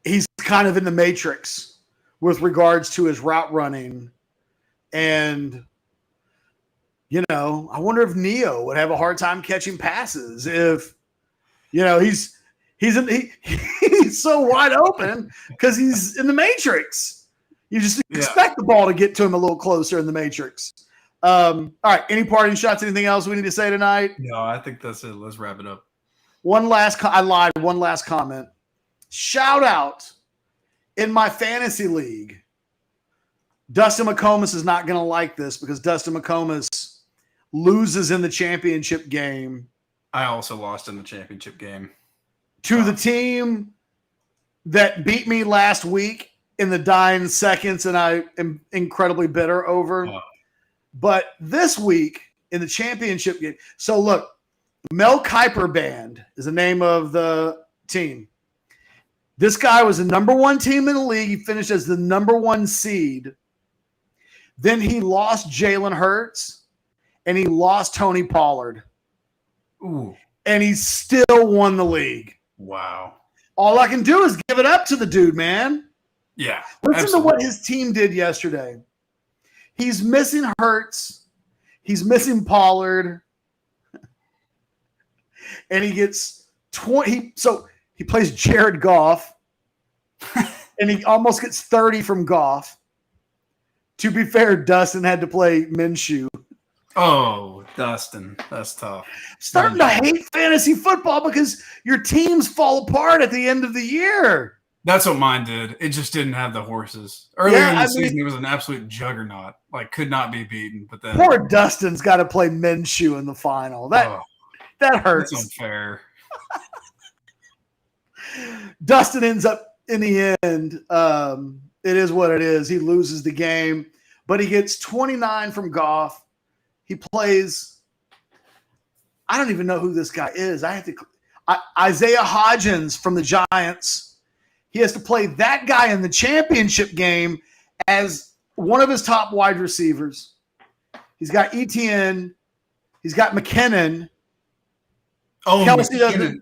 he's kind of in the matrix with regards to his route running. And, I wonder if Neo would have a hard time catching passes if, he's so wide open because he's in the matrix. You just expect the ball to get to him a little closer in the matrix. All right. Any parting shots? Anything else we need to say tonight? No, I think that's it. Let's wrap it up. One last comment. Shout out in my fantasy league. Dustin McComas is not going to like this because Dustin McComas loses in the championship game. I also lost in the championship game. To the team that beat me last week in the dying seconds, and I am incredibly bitter over. But this week in the championship game, so look, Mel Kiper Band is the name of the team. This guy was the number one team in the league. He finished as the number one seed. Then he lost Jalen Hurts, and he lost Tony Pollard. Ooh. And he still won the league. Wow. All I can do is give it up to the dude, man. Yeah. Listen to what his team did yesterday. He's missing Hurts. He's missing Pollard. And he gets 20. So he plays Jared Goff. And he almost gets 30 from Goff. To be fair, Dustin had to play Minshew. Oh, Dustin. That's tough. Starting to hate fantasy football because your teams fall apart at the end of the year. That's what mine did. It just didn't have the horses. Earlier in the season, it was an absolute juggernaut. Could not be beaten. But then poor Dustin's got to play Minshew in the final. That hurts. That's unfair. Dustin ends up in the end. It is what it is. He loses the game, but he gets 29 from Goff. He plays. I don't even know who this guy is. Isaiah Hodgins from the Giants. He has to play that guy in the championship game as one of his top wide receivers. He's got Etienne. He's got McKinnon. Oh, McKinnon.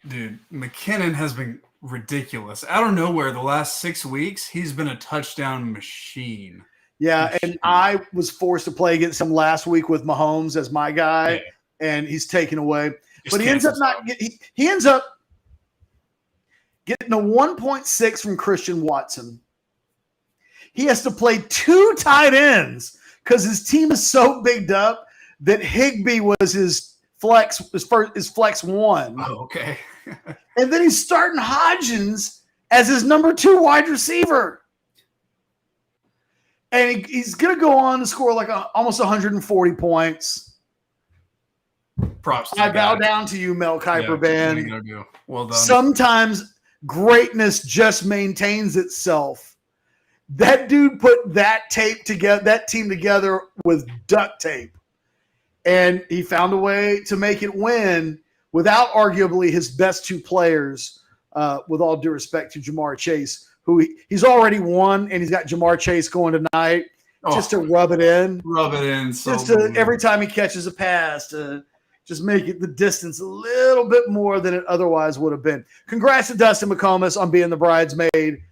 Dude, McKinnon has been ridiculous. Out of nowhere, the last 6 weeks, he's been a touchdown machine. Yeah, and I was forced to play against him last week with Mahomes as my guy, and he's taken away. But he ends up he ends up getting a 1.6 from Christian Watson. He has to play 2 tight ends because his team is so bigged up that Higbee was his flex one. Oh, okay. And then he's starting Hodgins as his number 2 wide receiver. And he's going to go on to score like almost 140 points. Props. I bow down to you, Mel Kiper Band. Well done. Sometimes greatness just maintains itself. That dude put that team together with duct tape. And he found a way to make it win without arguably his best two players, with all due respect to Jamar Chase, who he's already won, and he's got Jamar Chase going tonight just to rub it in. Every time he catches a pass to just make it the distance a little bit more than it otherwise would have been. Congrats to Dustin McComas on being the bridesmaid.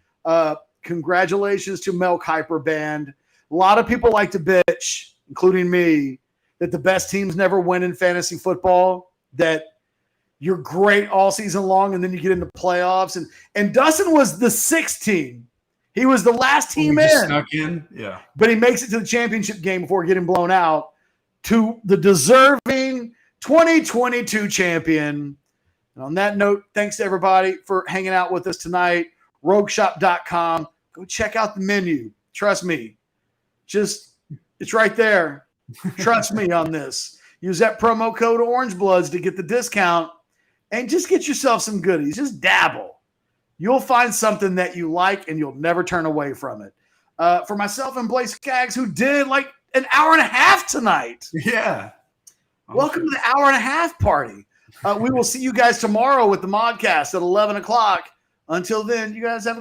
Congratulations to Mel Kiper Band. A lot of people like to bitch, including me, that the best teams never win in fantasy football, that you're great all season long and then you get into playoffs. And Dustin was the sixth team. He was the last team snuck in. Yeah. But he makes it to the championship game before getting blown out to the deserving 2022 champion. And on that note, thanks to everybody for hanging out with us tonight. Rogueshop.com. Go check out the menu. Trust me. It's right there. Trust me on this. Use that promo code Orangebloods to get the discount and just get yourself some goodies. Just dabble. You'll find something that you like and you'll never turn away from it. For myself and Blaze Skaggs, who did like an hour and a half tonight. Yeah. Welcome to the hour and a half party. We will see you guys tomorrow with the Modcast at 11 o'clock. Until then, you guys have a great